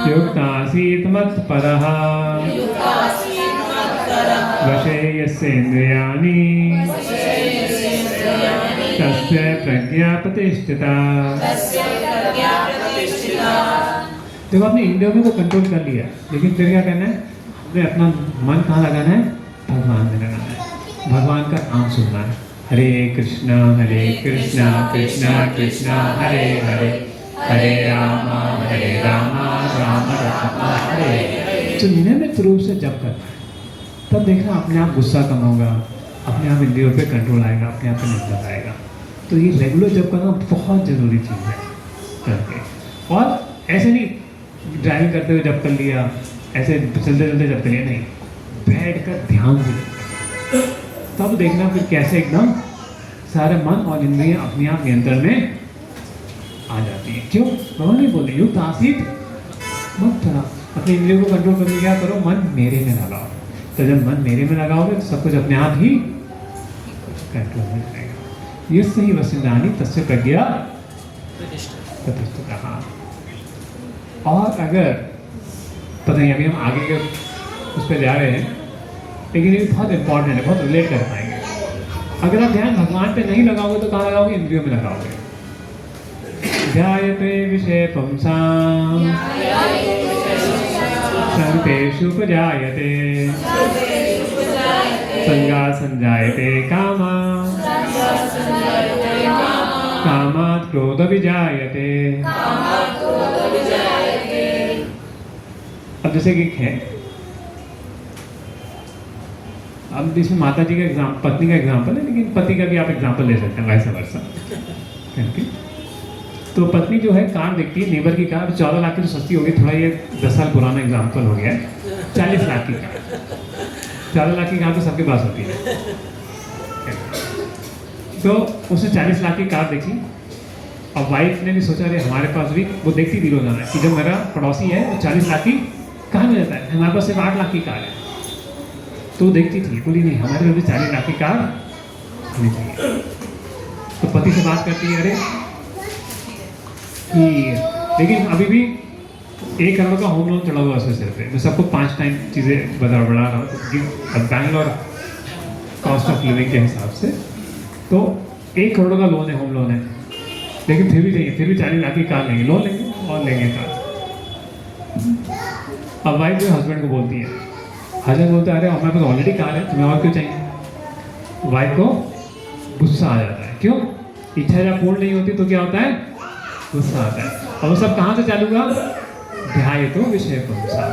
युक्तासीत् मत्परः वशे यस्य इंद्रियाणि तस्य प्रज्ञा प्रतिष्ठिता। देखो आपने इंद्रियों में तो कंट्रोल कर लिया, लेकिन फिर क्या करना है, हमें अपना मन कहाँ लगाना है, भगवान में लगाना है, भगवान का नाम सुनना है। हरे कृष्णा कृष्णा कृष्णा हरे हरे, हरे राम राम राम हरे। तो नियमित रूप से जप करना है, तब देखना अपने आप गुस्सा कम होगा, अपने आप इंद्रियों पे कंट्रोल आएगा, अपने आप पे नियंत्रण आएगा। तो ये रेगुलर जप करना बहुत ज़रूरी चीज़ है करके। और ऐसे नहीं ड्राइविंग करते हुए जप कर लिया, ऐसे चलते चलते जप कर लिया, नहीं, बैठ कर ध्यान से तब देखना फिर कैसे एकदम सारे मन और इंद्रियां अपने आप नियंत्रण में आ जाती है। क्यों भगवान नहीं बोले युक्त आसीत मत करा, अपने इंद्रियों को कंट्रोल करने क्या करो, मन मेरे में लगाओ। तो जब मन मेरे में लगाओगे तो सब कुछ अपने आप ही कंट्रोल में रहेगा। ये सही वसिंदानी तस्य प्रज्ञा प्रतिष्ठिता। और अगर पता नहीं अभी हम आगे के उस पर जा रहे हैं, लेकिन ये बहुत इंपॉर्टेंट है, बहुत रिलेट कर पाएंगे। अगर आप ध्यान भगवान पे नहीं लगाओगे तो कहाँ लगाओगे, इंद्रियों में लगाओगे। ध्यायते विषय पुंसां संतेषु उपजायते संगा संजायते कामा कामात् क्रोध विजायते। अब जैसे कि है, अब इसमें माता जी का पत्नी का एग्जाम्पल है, लेकिन पति का भी आप एग्जाम्पल ले सकते हैं, वैसा वर्षा। तो पत्नी जो है कार देखती है, नेबर की कार 14 लाख की तो सस्ती होगी, थोड़ा ये 10 साल पुराना एग्जाम्पल हो गया है, 40 लाख की कार। 14 लाख की कार तो सबके पास होती है। तो उसने 40 लाख की कार देखी, और वाइफ ने भी सोचा अरे हमारे पास भी, वो देखती थी रोजाना कि जब मेरा पड़ोसी है वो 40 लाख की कार में रहता है, हमारे पास सिर्फ 8 लाख की कार है। तो देखती थी, बोली नहीं हमारे पास भी 40 लाख की कार होनी चाहिए। तो पति से बात करती है अरे कि लेकिन अभी भी 1 करोड़ का होम लोन चढ़ा हुआ है सिर पे। मैं सबको 5 टाइम चीज़ें बढ़ा रहा हूँ बैंगलोर कॉस्ट ऑफ लिविंग के हिसाब से। तो 1 करोड़ का लोन है, होम लोन है, लेकिन फिर भी चाहिए, फिर भी 40 लाख की कार लेंगे, लोन लेंगे और लेंगे कार। अब वाइफ जो हस्बैंड को बोलती है, हस्बैंड बोलता है अरे हमारे पास ऑलरेडी कार है, तुम्हें और क्यों चाहिए। वाइफ को गुस्सा आ जाता है, क्यों, इच्छा जब पूर्ण नहीं होती तो क्या होता है, गुस्सा आता है। और वो सब कहाँ से चालू हुआ, ध्याय तो विषय पुंसा।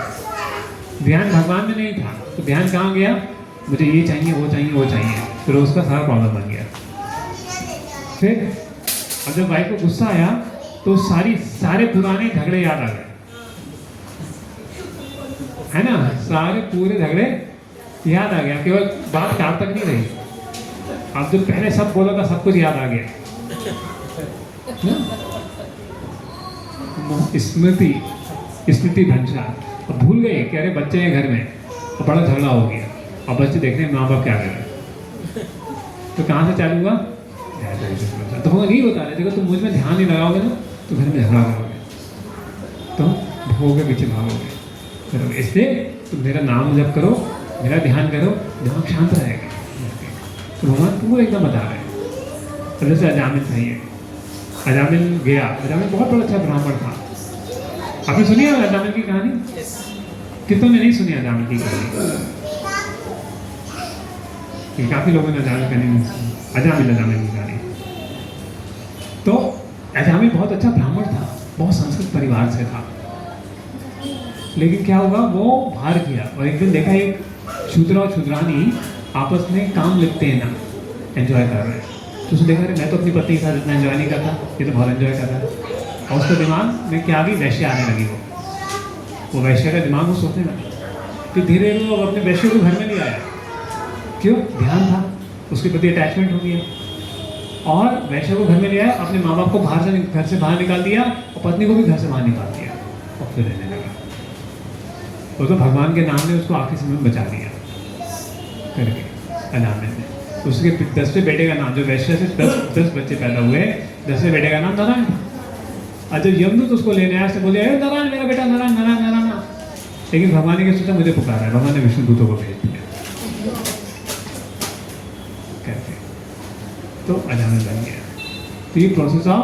ध्यान भगवान में नहीं था, तो ध्यान कहाँ गया, मुझे ये चाहिए वो चाहिए वो चाहिए, फिर उसका सारा प्रॉब्लम बन गया। फिर अब जब वाइफ को गुस्सा आया तो सारे पुराने झगड़े याद आ गए, है ना, सारे पूरे झगड़े याद आ गया, केवल बात कार तक नहीं रही, आप जो पहले सब बोला था सब कुछ याद आ गया। स्मृति स्मृति भंडार, अब भूल गए कि अरे बच्चे हैं घर में और बड़ा झगड़ा हो गया, और बच्चे देख रहे हैं माँ बाप क्या कर रहे हैं, तो कहाँ से चालू हुआ? तो वो नहीं बता रहे, देखो तुम मुझ में ध्यान नहीं लगाओगे ना तो घर में झगड़ा करोगे, तो भोगे पीछे भागोगे। करोगे इसलिए तुम मेरा नाम जप करो, मेरा ध्यान करो, दिमाग शांत रहेगा। तो भगवान पूरा एकदम बता रहे हैं। तो जैसे अजामिल सही है, अजामिल गया, अजामिल बहुत बड़ा अच्छा ब्राह्मण था। आपने सुनी है अजामिल की कहानी? कितनों ने नहीं सुनी अजामिल की कहानी? काफी लोगों ने अजामिल की कहानी, अजामिल की कहानी। तो अजामिल बहुत अच्छा ब्राह्मण था, बहुत संस्कृत परिवार से था, लेकिन क्या हुआ, वो बाहर गया और एक दिन देखा एक शूद्र और शूद्रानी आपस में काम लिखते हैं ना, एंजॉय कर रहे हैं। तो उसने देखा, मैं तो अपनी पत्नी के साथ इतना एंजॉय नहीं करता, ये तो बहुत एंजॉय कर रहा है। और उसके दिमाग में क्या आ गई, वैश्य आने लगी। वो वैश्य का दिमाग वो सोचने लगा। फिर धीरे धीरे वो अपने वैश्य को घर में नहीं आया, क्यों? ध्यान था, उसके प्रति अटैचमेंट हो गया, और वैश्य को घर में ले आया, अपने माँ बाप को घर से बाहर निकाल दिया, और पत्नी को भी घर से बाहर निकाल दिया, और फिर रहने लगा। वो तो भगवान के नाम ने उसको आखिरी समय में बचा दिया करके अजामिल ने। उसके 10वें बेटे का नाम, जो वैश्य से 10 बच्चे पैदा हुए, 10वें बेटे का नाम नारायण। और जब यमदूत उसको लेने आया, बोले अरे नारायण मेरा बेटा, नारायण नारायण नारायण। लेकिन भगवान ने क्या सोचा, मुझे पुकारा है, भगवान ने विष्णु दूतों को भेज दिया करके, तो अजामिल बन गया। तो ये process of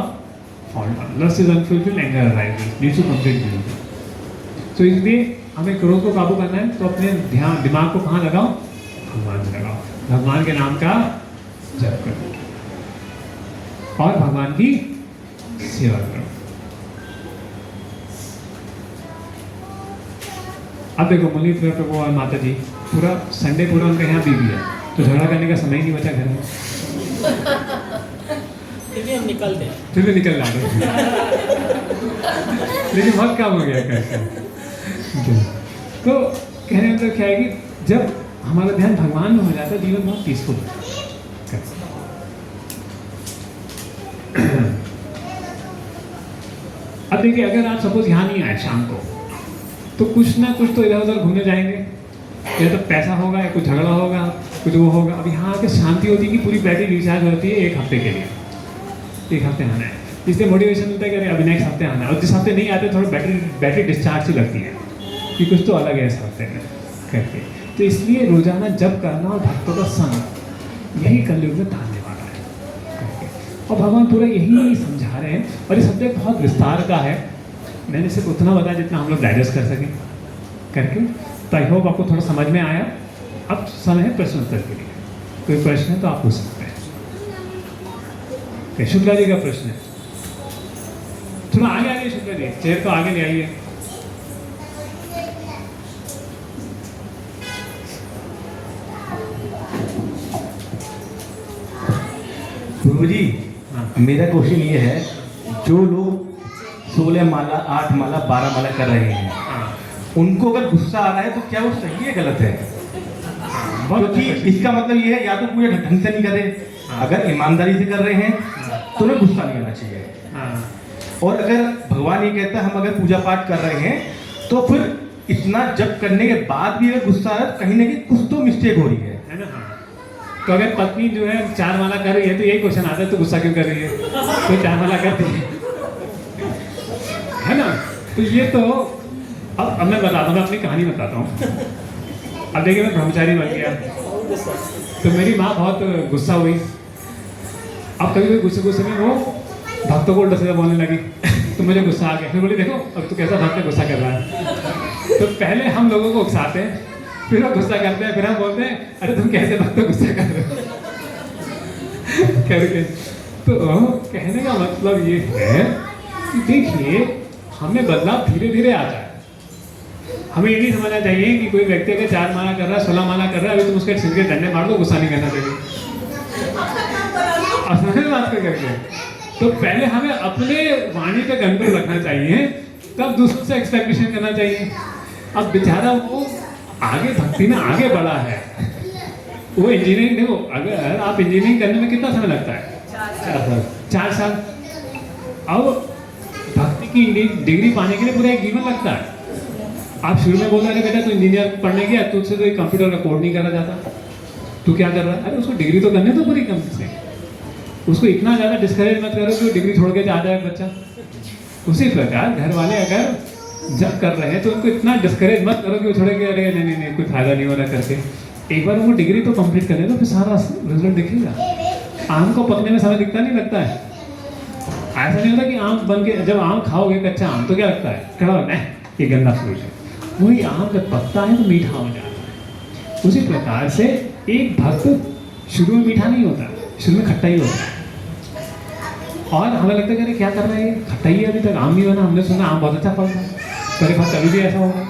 lust is unfulfilled, anger arises, needs to complete deliver. तो इसलिए हमें क्रोध को काबू करना है, तो अपने ध्यान दिमाग को कहाँ लगाओ? भगवान से लगाओ, भगवान के नाम का जप करो और भगवान की सेवा करो। अब देखो मुरलीधर प्रभु और माता जी पूरा संडे पूरा उनके यहाँ बीवी है, तो झगड़ा करने का समय ही नहीं बचा घर में,
हम निकलते हैं,
फिर भी निकल जाते हैं। लेकिन बहुत काम हो गया कैसे। तो कहने मतलब क्या है कि जब हमारा ध्यान भगवान में हो जाता है, जीवन बहुत पीसफुल होता है। अब देखिए, अगर आप सपोज यहाँ नहीं आए शाम को, तो कुछ ना कुछ तो इधर उधर घूमने जाएंगे, या तो पैसा होगा, या कुछ झगड़ा होगा, कुछ वो होगा। अब यहाँ आके शांति होती है कि पूरी बैटरी रिचार्ज होती है 1 हफ्ते के लिए, 1 हफ्ते आना है, इसलिए मोटिवेशन मिलता है कि अभी नेक्स्ट हफ्ते आना है। और जिस हफ्ते नहीं आते थोड़ा बैटरी डिस्चार्ज सी लगती है कि कुछ तो अलग है इस हफ्ते में करके। तो इसलिए रोजाना जप करना और भक्तों का संग, यही कलयुग में तारने वाला है करके। और भगवान पूरा यही समझा रहे हैं, और ये सब्जेक्ट बहुत विस्तार का है, मैंने सिर्फ उतना बताया जितना हम लोग डाइजेस्ट कर सकें करके। तो आई होप आपको थोड़ा समझ में आया। अब समय है प्रश्न उत्तर के लिए, कोई प्रश्न है तो आप पूछ सकते हैं। शुक्ला जी का प्रश्न है, थोड़ा आगे आइए शुक्ला जी, चेयर तो आगे ले आइए।
गुरुजी, मेरा क्वेश्चन ये है, जो लोग 16 माला, 8 माला, 12 माला कर रहे हैं, उनको अगर गुस्सा आ रहा है तो क्या वो सही है गलत है? क्योंकि इसका मतलब ये है, या तो पूरे ढंग से नहीं कर रहे, अगर ईमानदारी से कर रहे हैं तो उन्हें गुस्सा नहीं आना चाहिए। और अगर भगवान ये कहता है हम अगर पूजा पाठ कर रहे हैं तो फिर इतना जप करने के बाद भी अगर गुस्सा आ रहा है, कहीं ना कहीं कुछ तो मिस्टेक हो रही है
ना। तो अगर पत्नी जो है 4 माला कर रही है, तो यही क्वेश्चन आता है, तो गुस्सा क्यों कर रही है? तो 4 माला करती है ना। तो ये तो अब मैं बताता हूँ, मैं अपनी कहानी बताता हूँ। अब देखिए, मैं ब्रह्मचारी बन गया, तो मेरी माँ बहुत गुस्सा हुई। अब कभी कभी गुस्से में वो भक्तों को उल्टा सीधा बोलने लगी, तो मुझे गुस्सा आ गया। फिर बोली देखो अब तो कैसा भक्त गुस्सा कर रहा है। तो पहले हम लोगों को उकसाते हैं, फिर वो गुस्सा करते हैं, फिर हम बोलते हैं अरे तुम कैसे भक्त गुस्सा कर रहे हो करके। तो कहने का मतलब ये है कि देखिए, हमें बदलाव धीरे धीरे आता है। हमें ये नहीं समझना चाहिए कि कोई व्यक्ति अगर 4 माला कर रहा है, 16 माला कर रहा है, अभी तुम उसके सिर के डंडे मार दो, गुस्सा नहीं करना चाहिए। बात करके तो पहले हमें अपने वाणी पे कंट्रोल रखना चाहिए, तब दूसरों से एक्सपेक्टेशन करना चाहिए। अब बेचारा वो
आगे भक्ति में आगे बढ़ा है, वो इंजीनियरिंग देखो, अगर आप इंजीनियरिंग करने में कितना समय लगता है? 4 साल। अब भक्ति की डिग्री पाने के लिए पूरा एक जीवन लगता है। आप शुरू में बोल रहे बेटा तू इंजीनियर पढ़ने गया, तुझसे तो एक कंप्यूटर का कोड नहीं करा जाता, तू क्या कर रहा है? अरे उसको डिग्री तो करने दो पूरी कम से। उसको इतना ज़्यादा डिस्करेज मत करो कि वो डिग्री छोड़ के जा जाए बच्चा। उसी प्रकार घर वाले अगर जब कर रहे हैं तो उनको इतना डिस्करेज मत करो कि वो छोड़ के अरे नहीं कोई फायदा नहीं हो रहा करके। एक बार उनको डिग्री तो कंप्लीट करने दो, फिर सारा रिजल्ट दिखेगा। आम को पकने में समय दिखता नहीं लगता है? ऐसा नहीं होता कि आम बन के जब आम खाओगे कच्चा आम तो क्या लगता है? खड़ा होता है ये गंदा फ्रूट है। वही आम जब पकता है तो मीठा हो जाता है। उसी प्रकार से एक भक्त शुरू में मीठा नहीं होता, शुरू में खट्टा ही होता है। और हमें लगता है कि अरे क्या कर रहे हैं, खट्टा ही अभी तक आम नहीं बना, हमने सुना आम बहुत अच्छा फल था, पर भक्त कभी भी ऐसा होगा।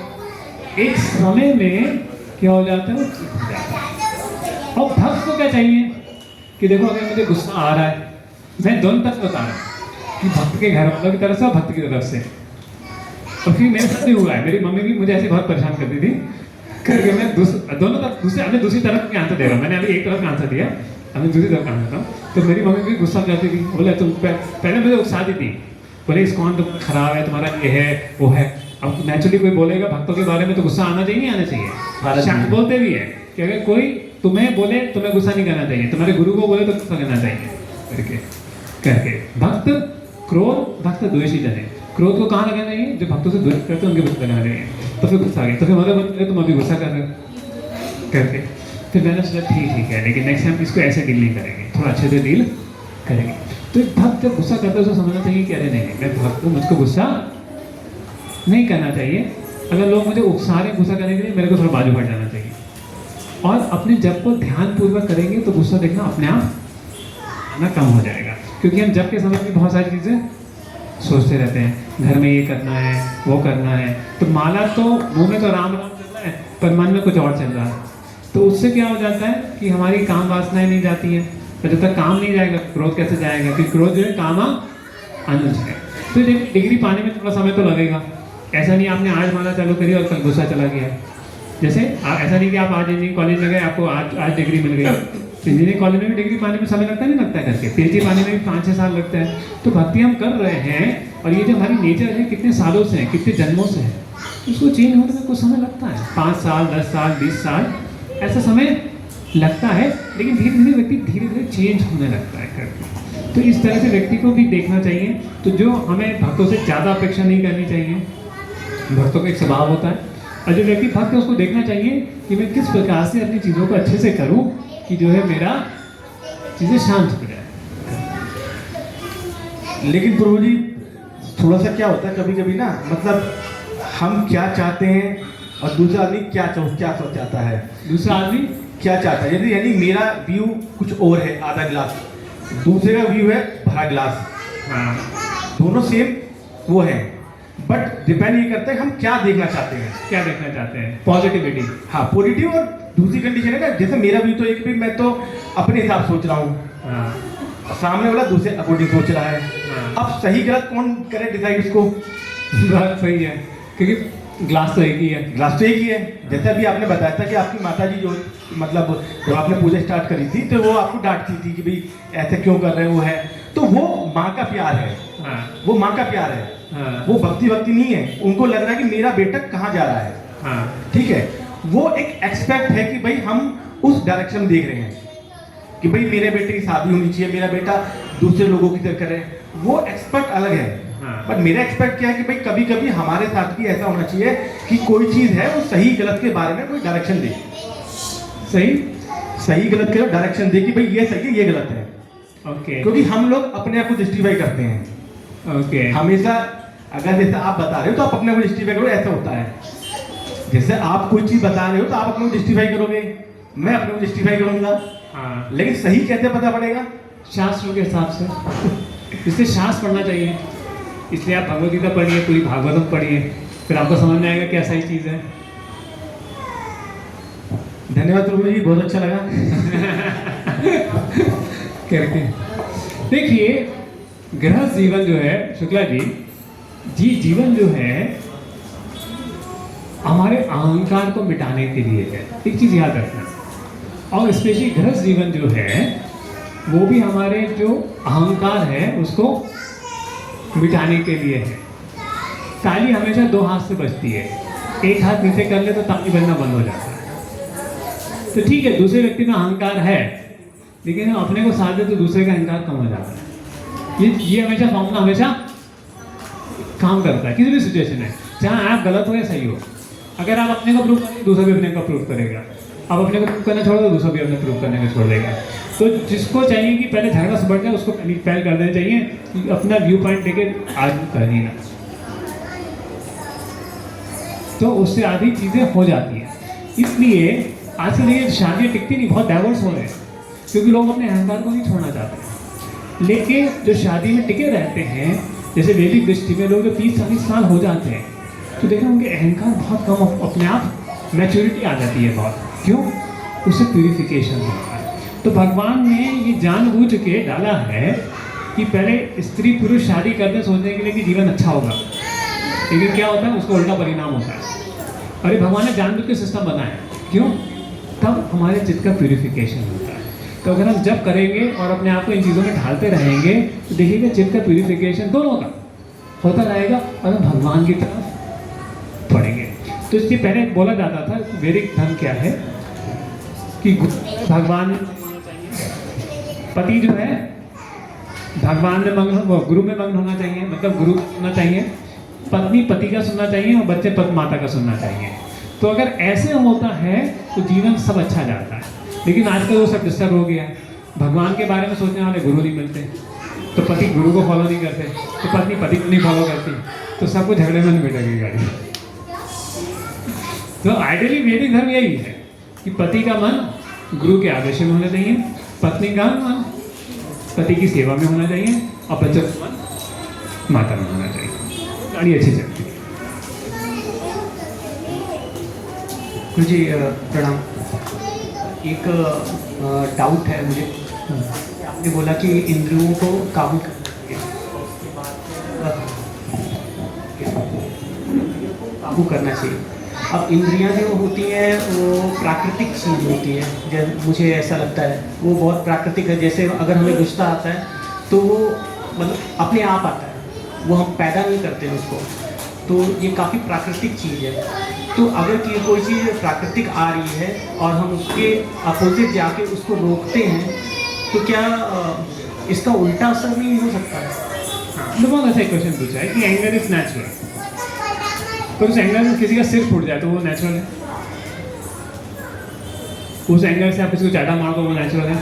एक समय में क्या हो जाता है, और भक्त को क्या चाहिए कि देखो अगर मुझे गुस्सा आ रहा है, मैं दोनों तरफ बता रहा हूँ कि भक्त के घर वालों की तरफ से और भक्त की तरफ से। और फिर मेरे साथ भी हुआ है, मेरी मम्मी भी मुझे ऐसे बहुत परेशान करती थी करके मैं दोनों तरफ दूसरी तरफ के आंसर दे रहा हूँ। मैंने अभी एक तरफ का आंसर दिया, अभी दूसरी तरफ का आंसर था, तो मेरी मम्मी भी गुस्सा करती थी। बोले तुम पहले मुझे उकसाती थी, बोले इस कौन तो खराब है, तुम्हारा ये है वो है। अब नेचुरली कोई बोलेगा भक्तों के बारे में तो गुस्सा आना चाहिए, नहीं आना चाहिए। शास्त्र बोलते भी है कि अगर कोई तुम्हें बोले तुम्हें गुस्सा नहीं करना चाहिए, तुम्हारे गुरु को बोले तो गुस्सा करना चाहिए करके। भक्त क्रोध भक्त द्वेषी जने, क्रोध को कहाँ लगाना चाहिए? जो भक्तों से द्वेष करते हैं उनके प्रति लगाना चाहिए। तो फिर गुस्सा आ गया, तो फिर मतलब तुम अभी गुस्सा कर रहे हो करके। फिर मैंने सोचा ठीक है, लेकिन नेक्स्ट टाइम इसको ऐसे डील नहीं करेंगे, थोड़ा अच्छे से डील करेंगे। तो एक भक्त जब गुस्सा करता है उसको समझना चाहिए कि अरे नहीं मैं भक्त हूँ, मुझको गुस्सा नहीं करना चाहिए। अगर लोग मुझे उकसा रहे गुस्सा करने के लिए, मेरे को थोड़ा बाजू हट जाना चाहिए। और अपने जप को ध्यानपूर्वक करेंगे तो गुस्सा देखना अपने आप ना कम हो जाएगा। क्योंकि हम जप के समय में बहुत सारी चीज़ें सोचते रहते हैं, घर में ये करना है वो करना है, तो माला तो मुंह में तो राम राम चल रहा है पर मन में कुछ और चल रहा है। तो उससे क्या हो जाता है कि हमारी काम वासनाएं नहीं जाती हैं। तो जब तक काम नहीं जाएगा क्रोध कैसे जाएगा? कि क्रोध जो है काम अनुज है। तो डिग्री पाने में थोड़ा समय तो लगेगा। ऐसा नहीं आपने आज माला चालू करी और कल गुस्सा चला गया। जैसे ऐसा नहीं कि आप आज इंजीनियरिंग कॉलेज में गए आपको आज डिग्री मिल गई। इंजीनियरिंग कॉलेज में भी डिग्री पाने में समय लगता नहीं लगता करके, पीएचडी पाने में भी 5-6 साल लगता है। तो भक्ति हम कर रहे हैं और ये जो हमारी नेचर है कितने सालों से है, कितने जन्मों से है, उसको चेंज होने में कुछ समय लगता है। 5 साल 10 साल 20 साल ऐसा समय लगता है, लेकिन धीरे धीरे व्यक्ति धीरे धीरे चेंज होने लगता है करके। तो इस तरह से व्यक्ति को भी देखना चाहिए। तो जो हमें भक्तों से ज़्यादा अपेक्षा नहीं करनी चाहिए, भक्तों का एक स्वभाव होता है। और जो व्यक्ति भक्त है उसको देखना चाहिए कि मैं किस प्रकार से अपनी चीज़ों को अच्छे से करूं कि जो है मेरा चीज़ें शांत हो जाए।
लेकिन प्रभु जी थोड़ा सा क्या होता है कभी कभी ना, मतलब हम क्या चाहते हैं और दूसरा आदमी क्या चाहता है,
दूसरा आदमी
क्या चाहता है। यानी मेरा व्यू कुछ और है, आधा गिलास, दूसरे का व्यू है भरा गिलास।
हाँ,
दोनों सेम वो है, बट डिपेंड ये करता है हम क्या देखना चाहते हैं।
क्या देखना चाहते हैं? पॉजिटिविटी।
हाँ, पॉजिटिव। और दूसरी कंडीशन है ना, जैसे मेरा व्यू तो एक भी मैं तो अपने हिसाब सोच रहा हूँ, सामने वाला दूसरे अकॉर्डिंग सोच रहा है। अब सही गलत कौन करे डिसाइड इसको?
बात सही है, क्योंकि ग्लास तो एक ही है।
ग्लास तो एक ही है। जैसे अभी आपने बताया था कि आपकी माता जी जो मतलब जब आपने पूजा स्टार्ट करी थी तो वो आपको डांटती थी कि भाई ऐसे क्यों कर रहे हैं, वो है तो वो माँ का प्यार है।
हाँ,
वो माँ का प्यार है।
हाँ,
वो भक्ति नहीं है। उनको लग रहा है कि मेरा बेटा कहाँ जा रहा है।
हाँ,
ठीक है, वो एक एक्सपेक्ट है कि भाई हम उस डायरेक्शन में देख रहे हैं कि भाई मेरे बेटे की शादी होनी चाहिए, मेरा बेटा दूसरे लोगों की तरह करे। वो एक्सपेक्ट अलग है। बट मेरा एक्सपेक्ट क्या है कि भाई कभी कभी हमारे साथ भी ऐसा होना चाहिए कि कोई चीज़ है वो सही गलत के बारे में कोई डायरेक्शन दे। सही गलत के डायरेक्शन दे कि भाई ये सही है ये गलत है।
ओके।
क्योंकि हम लोग अपने आप को जस्टिफाई करते हैं।
ओके।
हमेशा अगर जैसे आप बता रहे हो तो आप अपने आप को जस्टिफाई करो, ऐसा होता है। जैसे आप कोई चीज़ बता रहे हो तो आप अपने को जस्टिफाई करोगे, मैं अपने को जस्टिफाई करूंगा।
हाँ,
लेकिन सही कैसे पता पड़ेगा?
शास्त्रों के हिसाब से। इसलिए शास्त्र पढ़ना चाहिए। इसलिए आप भगवद गीता पढ़िए, पूरी भागवतम पढ़िए, फिर आपको समझ में आएगा क्या सही चीज़ है।
धन्यवाद प्रभु जी, बहुत अच्छा लगा
करके। देखिए गृहस्थ जीवन जो है शुक्ला जी जीवन जो है हमारे अहंकार को मिटाने के लिए है। एक चीज़ याद रखना। और स्पेशली गृहस्थ जीवन जो है वो भी हमारे जो अहंकार है उसको मिटाने के लिए है। ताली हमेशा दो हाथ से बजती है, एक हाथ नीचे कर ले तो ताली बजना बंद हो जाता है। तो ठीक है, दूसरे व्यक्ति में अहंकार है, लेकिन अपने को साथ दे तो दूसरे का अहंकार कम हो जाता है। ये हमेशा फॉर्मूला हमेशा काम करता है किसी भी सिचुएशन में, जहाँ आप गलत हो या सही हो। अगर आप अपने को प्रूव करेंगे, दूसरा भी अपने को प्रूव करेगा। आप अपने को प्रूव करना छोड़ दो, दूसरा भी अपने प्रूव करने को छोड़ देगा। तो जिसको चाहिए कि पहले झगड़ा से बढ़ जाए, उसको पहले कर देना चाहिए कि अपना व्यू पॉइंट लेके आगे करनी ना, तो उससे आधी चीज़ें हो जाती हैं। इसलिए आजकल ये शादियाँ टिकती नहीं, बहुत डाइवर्स हो रहे हैं, क्योंकि लोग अपने अहंकार को नहीं छोड़ना चाहते। लेकिन जो शादी में टिके रहते हैं, जैसे वैदिक दृष्टि में लोग जो 30-40 साल हो जाते हैं, तो देखो उनके अहंकार बहुत कम, अपने आप मैच्योरिटी आ जाती है बहुत। क्यों? उससे प्यूरिफिकेशन होता है। तो भगवान ने ये जानबूझ के डाला है कि पहले स्त्री पुरुष शादी करते सोचने के लिए कि जीवन अच्छा होगा, लेकिन क्या होता है, उसको उल्टा परिणाम होता है। अरे भगवान ने जानबूझ के सिस्टम बनाया, क्यों? तब हमारे चित्त का प्यूरिफिकेशन होता है। तो अगर हम जब करेंगे और अपने आप को इन चीज़ों में ढालते रहेंगे, तो देखिएगा चित्त का प्यूरिफिकेशन दोनों का होता रहेगा और हम भगवान की तरफ पढ़ेंगे। तो इसलिए पहले बोला जाता था वैदिक धर्म क्या है कि भगवान पति जो है भगवान में मग्न, गुरु में मग्न होना चाहिए, मतलब गुरु सुनना चाहिए, पत्नी पति का सुनना चाहिए और बच्चे माता का सुनना चाहिए। तो अगर ऐसे होता है तो जीवन सब अच्छा जाता है। लेकिन आजकल वो सब डिस्टर्ब हो गया है। भगवान के बारे में सोचने वाले गुरु नहीं मिलते, तो पति गुरु को फॉलो नहीं करते, तो पत्नी पति को नहीं फॉलो करती, तो सबको झगड़े में निपट गई गाड़ी। तो आइडियली वैदिक धर्म यही है कि पति का मन गुरु के आदेश में होना चाहिए, पत्नी का मन पति की सेवा में होना चाहिए और बच्चों का मन माता में होना चाहिए। गाड़ी अच्छी चलती है।
मुझे प्रणाम। एक डाउट है मुझे। आपने बोला कि इंद्रियों को काबू करना चाहिए। अब इंद्रियां जो होती हैं वो प्राकृतिक चीज़ होती है, जैसे मुझे ऐसा लगता है वो बहुत प्राकृतिक है। जैसे अगर हमें गुस्सा आता है तो वो मतलब अपने आप आता है, वो हम पैदा नहीं करते हैं उसको। तो ये काफ़ी प्राकृतिक चीज़ है। तो अगर कोई चीज़ प्राकृतिक आ रही है और हम उसके अपोजिट जाके उसको रोकते हैं, तो क्या इसका उल्टा असर नहीं हो सकता है?
हाँ, बहुत अच्छा क्वेश्चन पूछा है कि एंगर इज नेचुरल, पर उस एंगर में किसी का सिर फूट जाए तो वो नेचुरल है? उस एंगर से आप किसी को चाटा मार दो वो नेचुरल है?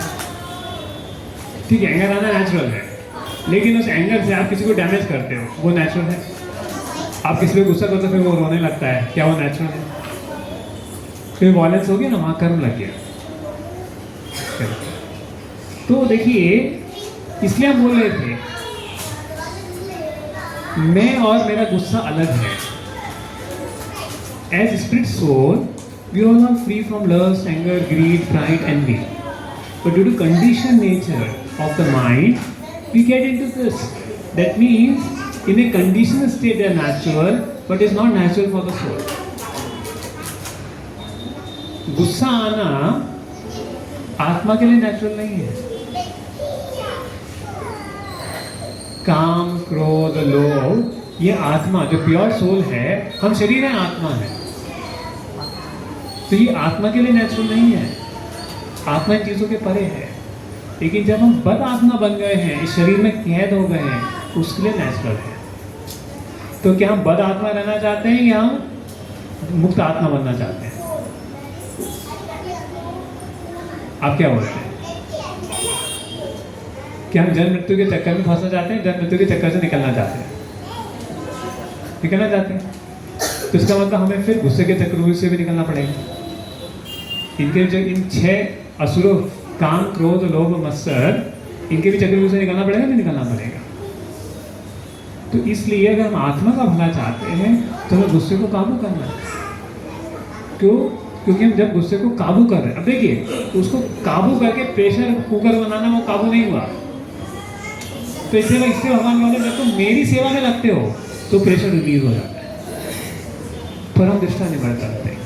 ठीक है, एंगर आना नेचुरल है, लेकिन उस एंगर से आप किसी को डैमेज करते हो वो नेचुरल है? आप किसी को गुस्सा करते हो फिर वो रोने लगता है, क्या वो नेचुरल है? फिर वॉयलेंस हो गया ना, वहाँ कर्म लग गया। तो देखिए, इसलिए हम बोल रहे थे मैं और मेरा गुस्सा अलग है। As spirit soul, we are not free from lust, anger, greed, pride, envy. But due to conditioned nature of the mind, we get into this. That means, in a conditioned state, they are natural, but it's not natural for the soul. गुस्सा आना आत्मा के लिए natural नहीं है। काम, क्रोध, लोभ, ये आत्मा जो प्योर सोल है, हम शरीर है, आत्मा है, तो ये आत्मा के लिए नेचुरल नहीं है। आत्मा इन चीज़ों के परे है। लेकिन जब हम बद आत्मा बन गए हैं, इस शरीर में कैद हो गए हैं, उसके लिए नेचुरल है। तो क्या हम बद आत्मा रहना चाहते हैं या हम मुक्त आत्मा बनना चाहते हैं? आप क्या बोलते हैं? क्या हम जन्म मृत्यु के चक्कर में फंसना चाहते हैं, जन्म मृत्यु के चक्कर से निकलना चाहते हैं? निकलना चाहते हैं, तो इसका मतलब हमें फिर गुस्से के चक्रव्यूह से भी निकलना पड़ेगा। इनके जो इन 6 असुरों, काम, क्रोध, लोभ, मत्सर, इनके भी चक्रव्यूह से निकलना पड़ेगा, नहीं निकलना पड़ेगा? तो इसलिए अगर हम आत्मा का भला चाहते हैं तो हमें गुस्से को काबू करना है। क्यों? क्योंकि हम जब गुस्से को काबू कर रहे हैं, अब देखिए उसको काबू करके प्रेशर कुकर बनाना वो काबू नहीं हुआ। तो इसलिए भगवान बोले जब तुम मेरी सेवा में लगते हो तो प्रेशर रिलीज हो जाता है। पर परम दृष्टा निवृत्त करते हैं।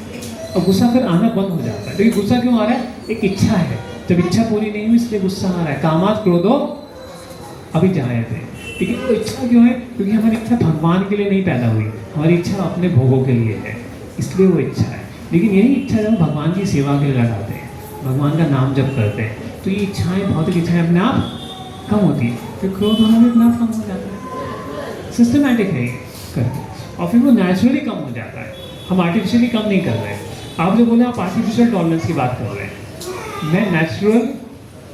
और गुस्सा फिर आना बंद हो जाता है। लेकिन गुस्सा क्यों आ रहा है? एक इच्छा है, जब इच्छा पूरी नहीं हुई इसलिए गुस्सा आ रहा है। कामात क्रोधो अभिजायते। लेकिन वो इच्छा क्यों है? क्योंकि हमारी इच्छा भगवान के लिए नहीं पैदा हुई, हमारी इच्छा अपने भोगों के लिए है, इसलिए वो इच्छा है। लेकिन यही इच्छा जब भगवान की सेवा के लिए लगाते हैं, भगवान का नाम जप करते हैं, तो ये इच्छाएं, भौतिक इच्छाएं अपने आप कम होती है, फिर क्रोध होना भी अपने आप कम हो जाता है। सिस्टमैटिक है करके, और फिर वो नेचुरली कम हो जाता है। हम आर्टिफिशियली कम नहीं कर रहे हैं। आप जो बोले आप आर्टिफिशियल टॉलरेंस की बात कर रहे हैं, मैं नेचुरल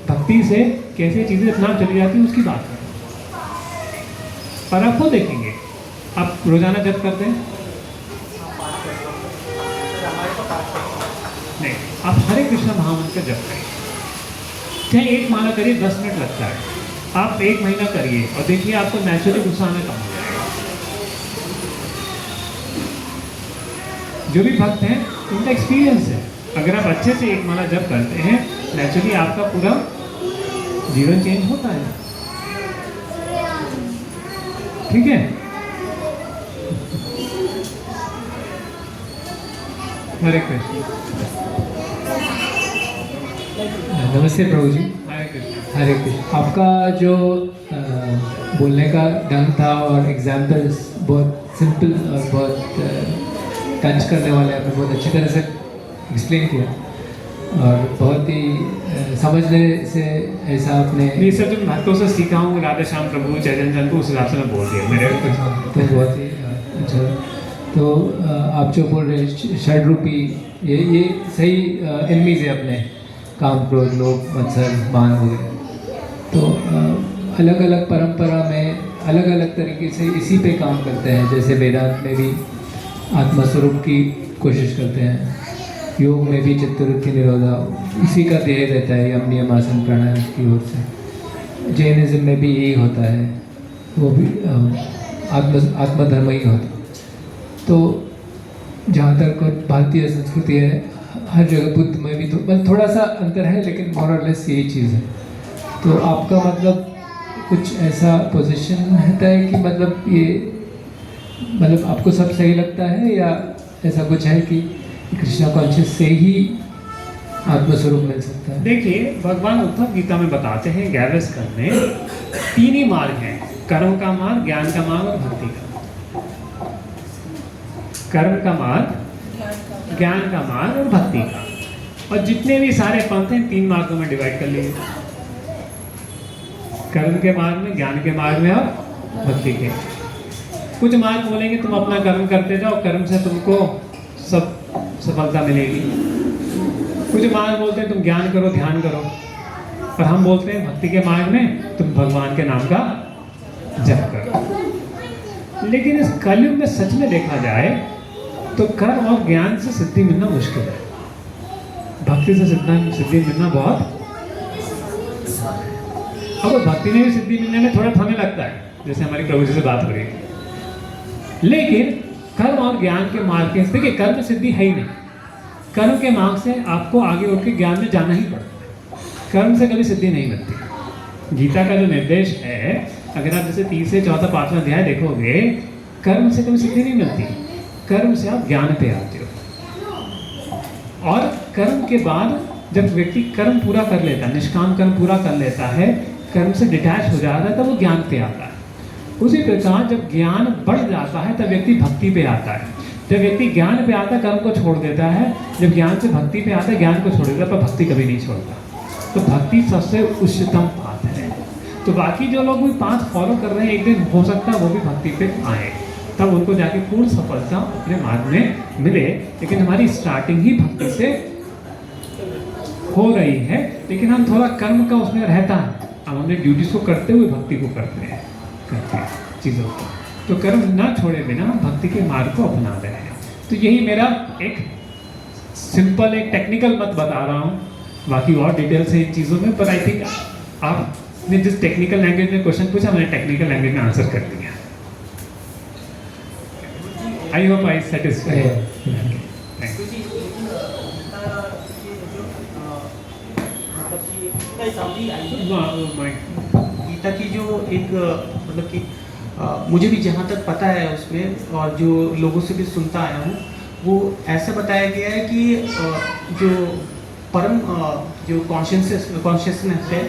भक्ति से कैसे चीज़ें अपना चली जाती हैं उसकी बात कर रहा हूँ। और आप खुद देखेंगे, आप रोजाना जप करते हैं? नहीं, आप हरे कृष्णा महामंत्र जप करिए, चाहे एक माला करिए, 10 मिनट लगता है। आप 1 महीना करिए और देखिए आपको नेचुरली गुस्सा आना कम हो जाएगा। जो भी भक्त हैं उनका एक्सपीरियंस है, अगर आप अच्छे से 1 माला जप करते हैं, नेचुरली आपका पूरा जीवन चेंज होता है। ठीक है? हरे कृष्ण।
नमस्ते प्रभु जी।
हरे कृष्ण।
हरे कृष्ण। आपका जो बोलने का ढंग था और एग्जाम्पल्स बहुत सिंपल और बहुत टच करने वाले, आपने बहुत अच्छी तरह से एक्सप्लेन किया और बहुत ही समझने से ऐसा आपने
ये सब जो भक्तों से सीखा हूँ, राधे श्याम प्रभु चैतन्य चंद को, उस हिसाब से मैं बोल दिया मेरे
तो बहुत ही अच्छा। तो आप जो बोल रहे हैं षड रूपी, ये सही एनिमीज है अपने, काम, क्रोध, लोभ, मत्सर, मान वगैरह। तो अलग अलग परंपरा में अलग अलग तरीके से इसी पे काम करते हैं। जैसे वेदांत में भी आत्मस्वरूप की कोशिश करते हैं, योग में भी चित्तवृत्ति निरोधा इसी का ध्येय रहता है, यम नियम आसन प्राणायाम की ओर से। जैनिज्म में भी यही होता है, वो भी आत्मधर्म ही होता है। तो जहाँ तक भारतीय संस्कृति है, हर जगह बुद्ध में भी तो बस थोड़ा सा अंतर है, लेकिन मोर और लेस यही चीज़ है। तो आपका मतलब कुछ ऐसा पोजीशन रहता है कि मतलब ये मतलब आपको सब सही लगता है, या ऐसा कुछ है कि कृष्णा कॉन्शियस से ही आत्मस्वरूप मिल सकता है?
देखिए, भगवान उद्धव गीता में बताते हैं 11वें स्कंद में 3 ही मार्ग हैं, कर्म का मार्ग, ज्ञान का मार्ग और भक्ति का। कर्म का मार्ग, ज्ञान का मार्ग और भक्ति का। और जितने भी सारे पंथ हैं 3 मार्गों में डिवाइड कर लिए, कर्म के मार्ग में, ज्ञान के मार्ग में और भक्ति के। कुछ मार्ग बोलेंगे तुम अपना कर्म करते जाओ, कर्म से तुमको सब सफलता मिलेगी। कुछ मार्ग बोलते हैं तुम ज्ञान करो, ध्यान करो। और हम बोलते हैं भक्ति के मार्ग में तुम भगवान के नाम का जप करो। लेकिन इस कलयुग में सच में देखा जाए तो कर्म और ज्ञान से सिद्धि मिलना मुश्किल है, भक्ति से सिद्धि मिलना बहुत। अब भक्ति में भी सिद्धि मिलने में थोड़ा समय लगता है, जैसे हमारी प्रभु जी से बात हो रही है। लेकिन कर्म और ज्ञान के मार्ग के, देखिए कर्म सिद्धि है ही नहीं, कर्म के मार्ग से आपको आगे उठ के ज्ञान में जाना ही पड़ता है, कर्म से कभी सिद्धि नहीं मिलती। गीता का जो निर्देश है, अगर आप जैसे 3 से 4, 5वां अध्याय देखोगे, कर्म से कभी सिद्धि नहीं मिलती, कर्म से आप ज्ञान पे आते हो। और कर्म के बाद जब व्यक्ति कर्म पूरा कर लेता है, निष्काम कर्म पूरा कर लेता है, कर्म से डिटैच हो जाता है, तब वो ज्ञान पे आता है। उसी प्रकार जब ज्ञान बढ़ जाता है तब व्यक्ति भक्ति पे आता है। जब व्यक्ति ज्ञान पे आता है कर्म को छोड़ देता है, जब ज्ञान से भक्ति पे आता है ज्ञान को छोड़ देता है, पर भक्ति कभी नहीं छोड़ता। तो भक्ति सबसे उच्चतम पाथ है। तो बाकी जो लोग भी पाथ फॉलो कर रहे हैं, एक दिन हो सकता है वो भी भक्ति पे आए, तब उनको जाके पूर्ण सफलता अपने मार्ग में मिले। लेकिन हमारी स्टार्टिंग ही भक्ति से हो रही है, लेकिन हम थोड़ा कर्म का उसमें रहता है, हम अपने ड्यूटीज को करते हुए भक्ति को करते हैं चीज़ों को। तो कर्म ना छोड़े बिना हम भक्ति के मार्ग को अपना रहे हैं। तो यही मेरा एक सिंपल एक टेक्निकल मत बता रहा हूँ, बाकी और डिटेल्स है इन चीज़ों में, पर आई थिंक आपने जिस टेक्निकल लैंग्वेज में क्वेश्चन पूछा, मैंने टेक्निकल लैंग्वेज में आंसर कर दिया। I hope I satisfied.
Gita की जो एक मतलब कि मुझे भी जहाँ तक पता है उसमें, और जो लोगों से भी सुनता आया हूँ, वो ऐसा बताया गया है कि जो परम जो कॉन्शियसनेस है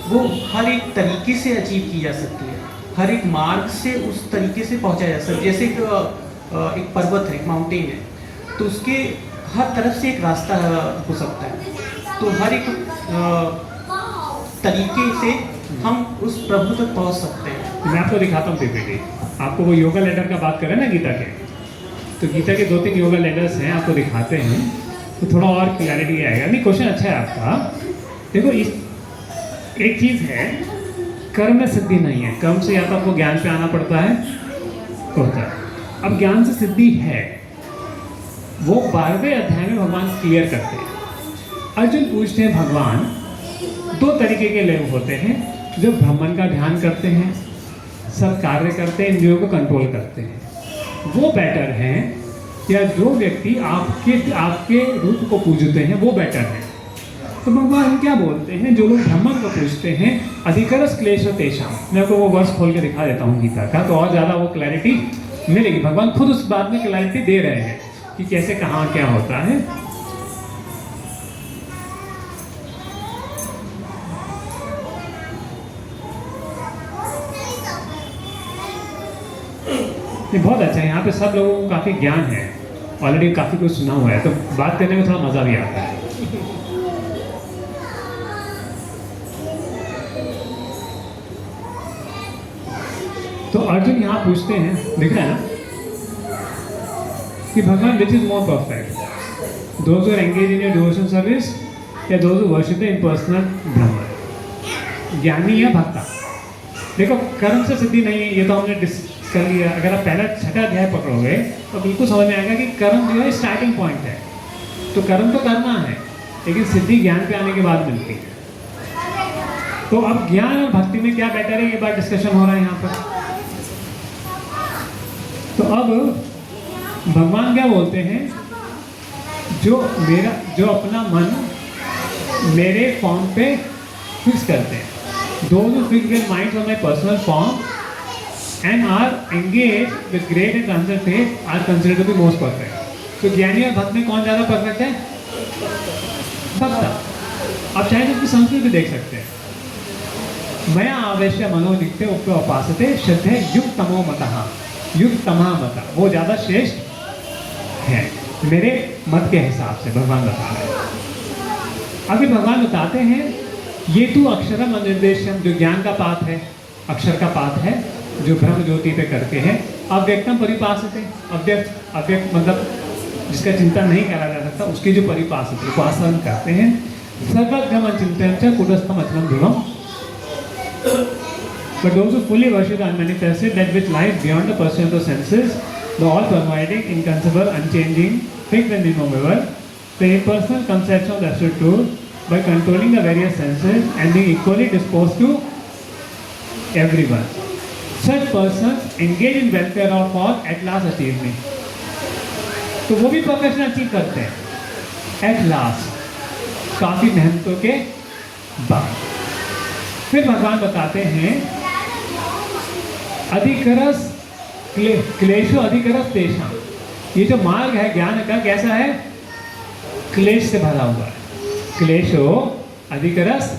वो हर एक तरीके से अचीव की जा सकती है, हर एक मार्ग से उस तरीके से पहुंचा जा सकता है। जैसे एक पर्वत है, एक माउंटेन है, तो उसके हर तरफ से एक रास्ता हो सकता है, तो हर एक तरीके से हम उस प्रभु तक पहुंच सकते हैं।
मैं आपको दिखाता हूँ पीपीटी। आपको वो योगा लेटर का बात करें ना गीता के, तो गीता के 2-3 योगा लेटर्स हैं, आपको दिखाते हैं तो थोड़ा और क्लैरिटी आएगा। नहीं, क्वेश्चन अच्छा है आपका। देखो, इस एक चीज़ है, कर्म में सिद्धि नहीं है। कर्म से या तो आपको ज्ञान पे आना पड़ता है, होता है। अब ज्ञान से सिद्धि है, वो 12वें अध्याय में भगवान क्लियर करते हैं। अर्जुन पूछते हैं भगवान, 2 तरीके के लोग होते हैं, जो ब्राह्मण का ध्यान करते हैं, सब कार्य करते हैं, इंद्रियों को कंट्रोल करते हैं, वो बेटर हैं या जो व्यक्ति आपके रूप को पूजते हैं वो बेटर है? तो भगवान क्या बोलते हैं, जो लोग ब्राह्मण को पूछते हैं, अधिकरस क्लेश तेषाम। मैं आपको वो वर्ष खोल के दिखा देता हूँ गीता का, तो और ज़्यादा वो क्लैरिटी मिलेगी। भगवान खुद उस बात में क्लैरिटी दे रहे हैं कि कैसे कहाँ क्या होता है। ये बहुत अच्छा है, यहाँ पे सब लोगों को काफ़ी ज्ञान है, ऑलरेडी काफ़ी कुछ सुना हुआ है, तो बात करने में थोड़ा मज़ा भी आता है। तो अर्जुन यहाँ पूछते हैं, दिख रहा है ना, कि भगवान which is more perfect, those who are engage in your devotion service या those who worship the impersonal Brahman, ज्ञानी या भक्ता। देखो, कर्म से सिद्धि नहीं है, ये तो हमने डिस्कस कर लिया। अगर आप पहला 6ठा अध्याय पकड़ोगे तो बिल्कुल समझ में आएगा कि कर्म जो है स्टार्टिंग पॉइंट है, तो कर्म तो करना है, लेकिन सिद्धि ज्ञान पे आने के बाद मिलती है। तो अब ज्ञान और भक्ति में क्या बेटर है, ये बात डिस्कशन हो रहा है यहाँ पर। तो अब भगवान क्या बोलते हैं, जो अपना मन मेरे फॉर्म पे फिक्स करते हैं, those who fix their minds on my personal form and are engaged with great and transcendent faith are considered to be most perfect. तो ज्ञानी और भक्त में कौन ज़्यादा परफेक्ट है? भक्त। आप चाहे तो उसकी संस्कृत भी देख सकते हैं। मया आवेश्य मनोनित्य उपासते श्रद्धे युक्त तमो मतः, युक्त तमा मत, वो ज़्यादा श्रेष्ठ है मेरे मत के हिसाब से, भगवान बता रहे हैं। अभी भगवान बताते हैं, ये तू अक्षरम अनिर्देशम, जो ज्ञान का पाठ है, अक्षर का पाठ है, जो ब्रह्म ज्योति पे करते हैं, अव्यक्तम परिपासते, अव्यक्त मतलब जिसका चिंतन नहीं करा जा सकता, उसकी जो परिपासते उपासन करते हैं, सर्वज्ञम चिंतन कुटस्थम अचलम ध्रुवम, but those who fully worship and manifested that which lies beyond the perception of the senses, the all-pervading, inconceivable, unchanging, fixed and immovable, the impersonal conception of the absolute truth, by controlling the various senses and being equally disposed to everyone. Such persons engage in welfare of all at last achieve me. तो वो भी perfection achieve करते हैं at last, काफी मेहनतों के बाद। फिर भगवान बताते हैं, अधिकरस क्लेशो अधिकरस तेषाम, ये जो मार्ग है ज्ञान का कैसा है? क्लेश से भरा हुआ है। क्लेशो अधिकरस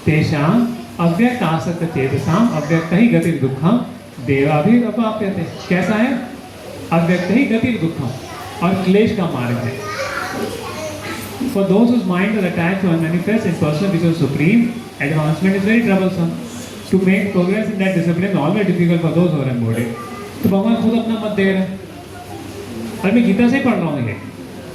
तेषाम अव्यक्त आसक्त चेतसाम अव्यक्त ही गति दुखम देवाभिरपाप्यते। कैसा है? अव्यक्त ही गति दुखम, और क्लेश का मार्ग है। For those whose mind is attached to unmanifest impersonal which is supreme, advancement is very troublesome. To make progress in that discipline is always difficult for those who are embodied. तो भगवान खुद अपना मत दे रहे हैं, और मैं गीता से ही पढ़ रहा हूँ। ये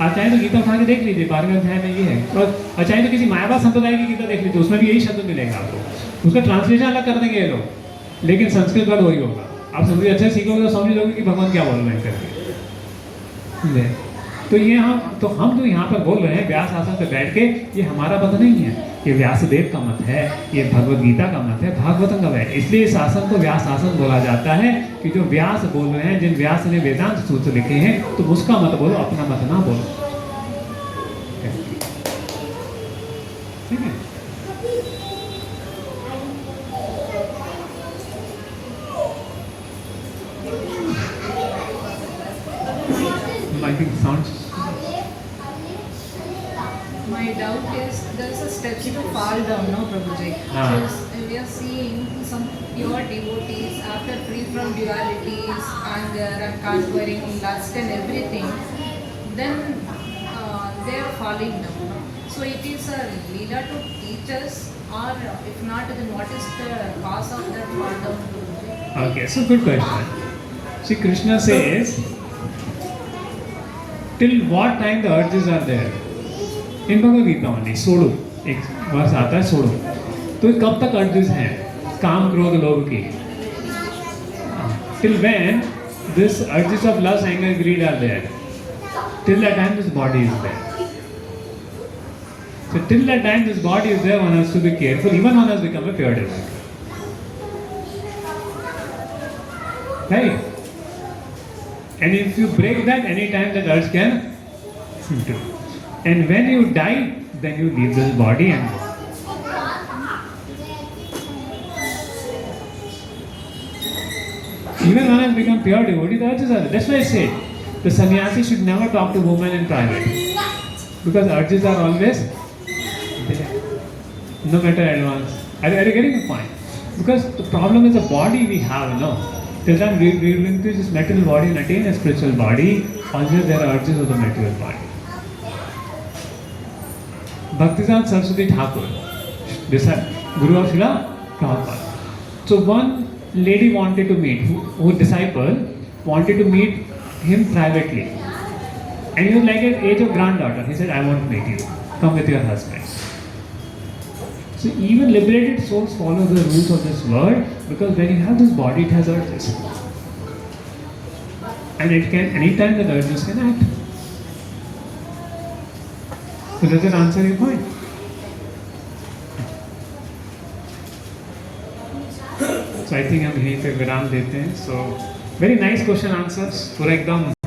आप चाहे तो गीता उठा के देख लीजिए, 12वें अध्याय में ये है, और चाहे तो किसी मायावाद संप्रदाय की गीता देख लीजिए, उसमें भी यही शब्द मिलेगा आपको। उसका ट्रांसलेशन अलग कर देंगे ये लोग, लेकिन संस्कृत वर्ड वही होगा। आप संस्कृत अच्छे सीखोगे तो समझ लोगे कि भगवान क्या बोल रहे हैं करके। तो ये हम जो यहाँ पर बोल रहे हैं व्यास आसन पर बैठ के, ये हमारा मत नहीं है, ये व्यासदेव का मत है, ये भगवत गीता का मत है, भागवतम का है। इसलिए इस आसन को व्यास आसन बोला जाता है कि जो व्यास बोल रहे हैं, जिन व्यास ने वेदांत सूत्र लिखे हैं, तो उसका मत बोलो, अपना मत ना बोलो। ठीक है? I think sound
doubt is there is a steps to fall down, no, Prabhuji?
Ah.
We are seeing some pure devotees after free from dualities, anger and conquering lust and everything, then they are falling down. No? So it is a leela to teach us, or if not, then what is the cause of that fall down, Prabhuji?
Okay, so good question. See, Krishna says, till what time the urges are there? In Bhagavad Gita only, सोड़ो, एक वर्ष आता है सोड़ो. तो ये कब तक urges हैं? काम, क्रोध, लोभ की. Till when this urges of lust, anger, greed are there? Till that time this body is there. So till that time this body is there, one has to be careful. Even one has become a pure devotee. Right? And if you break that, any time that urge can do. And when you die, then you leave this body and go. Even when I become pure devotee, the urges are there. That's why I say the sannyasi should never talk to women in private. Because urges are always there. No matter advance. Are you getting the point? Because the problem is the body we have, Till then we will increase this material body and attain a spiritual body, always there are urges of the material body. Bhaktivedanta Saraswati Thakur, Guru of Srila Prabhupada. So one lady wanted to meet, who disciple wanted to meet him privately. And he was like at age of granddaughter. He said, I want to meet you. Come with your husband. So even liberated souls follow the rules of this world, because when you have this body, it has urges. And it can, anytime the urges can act. So does that answer your point? So I think हम यहीं पे विराम देते हैं. So very nice question answers. पूरा एकदम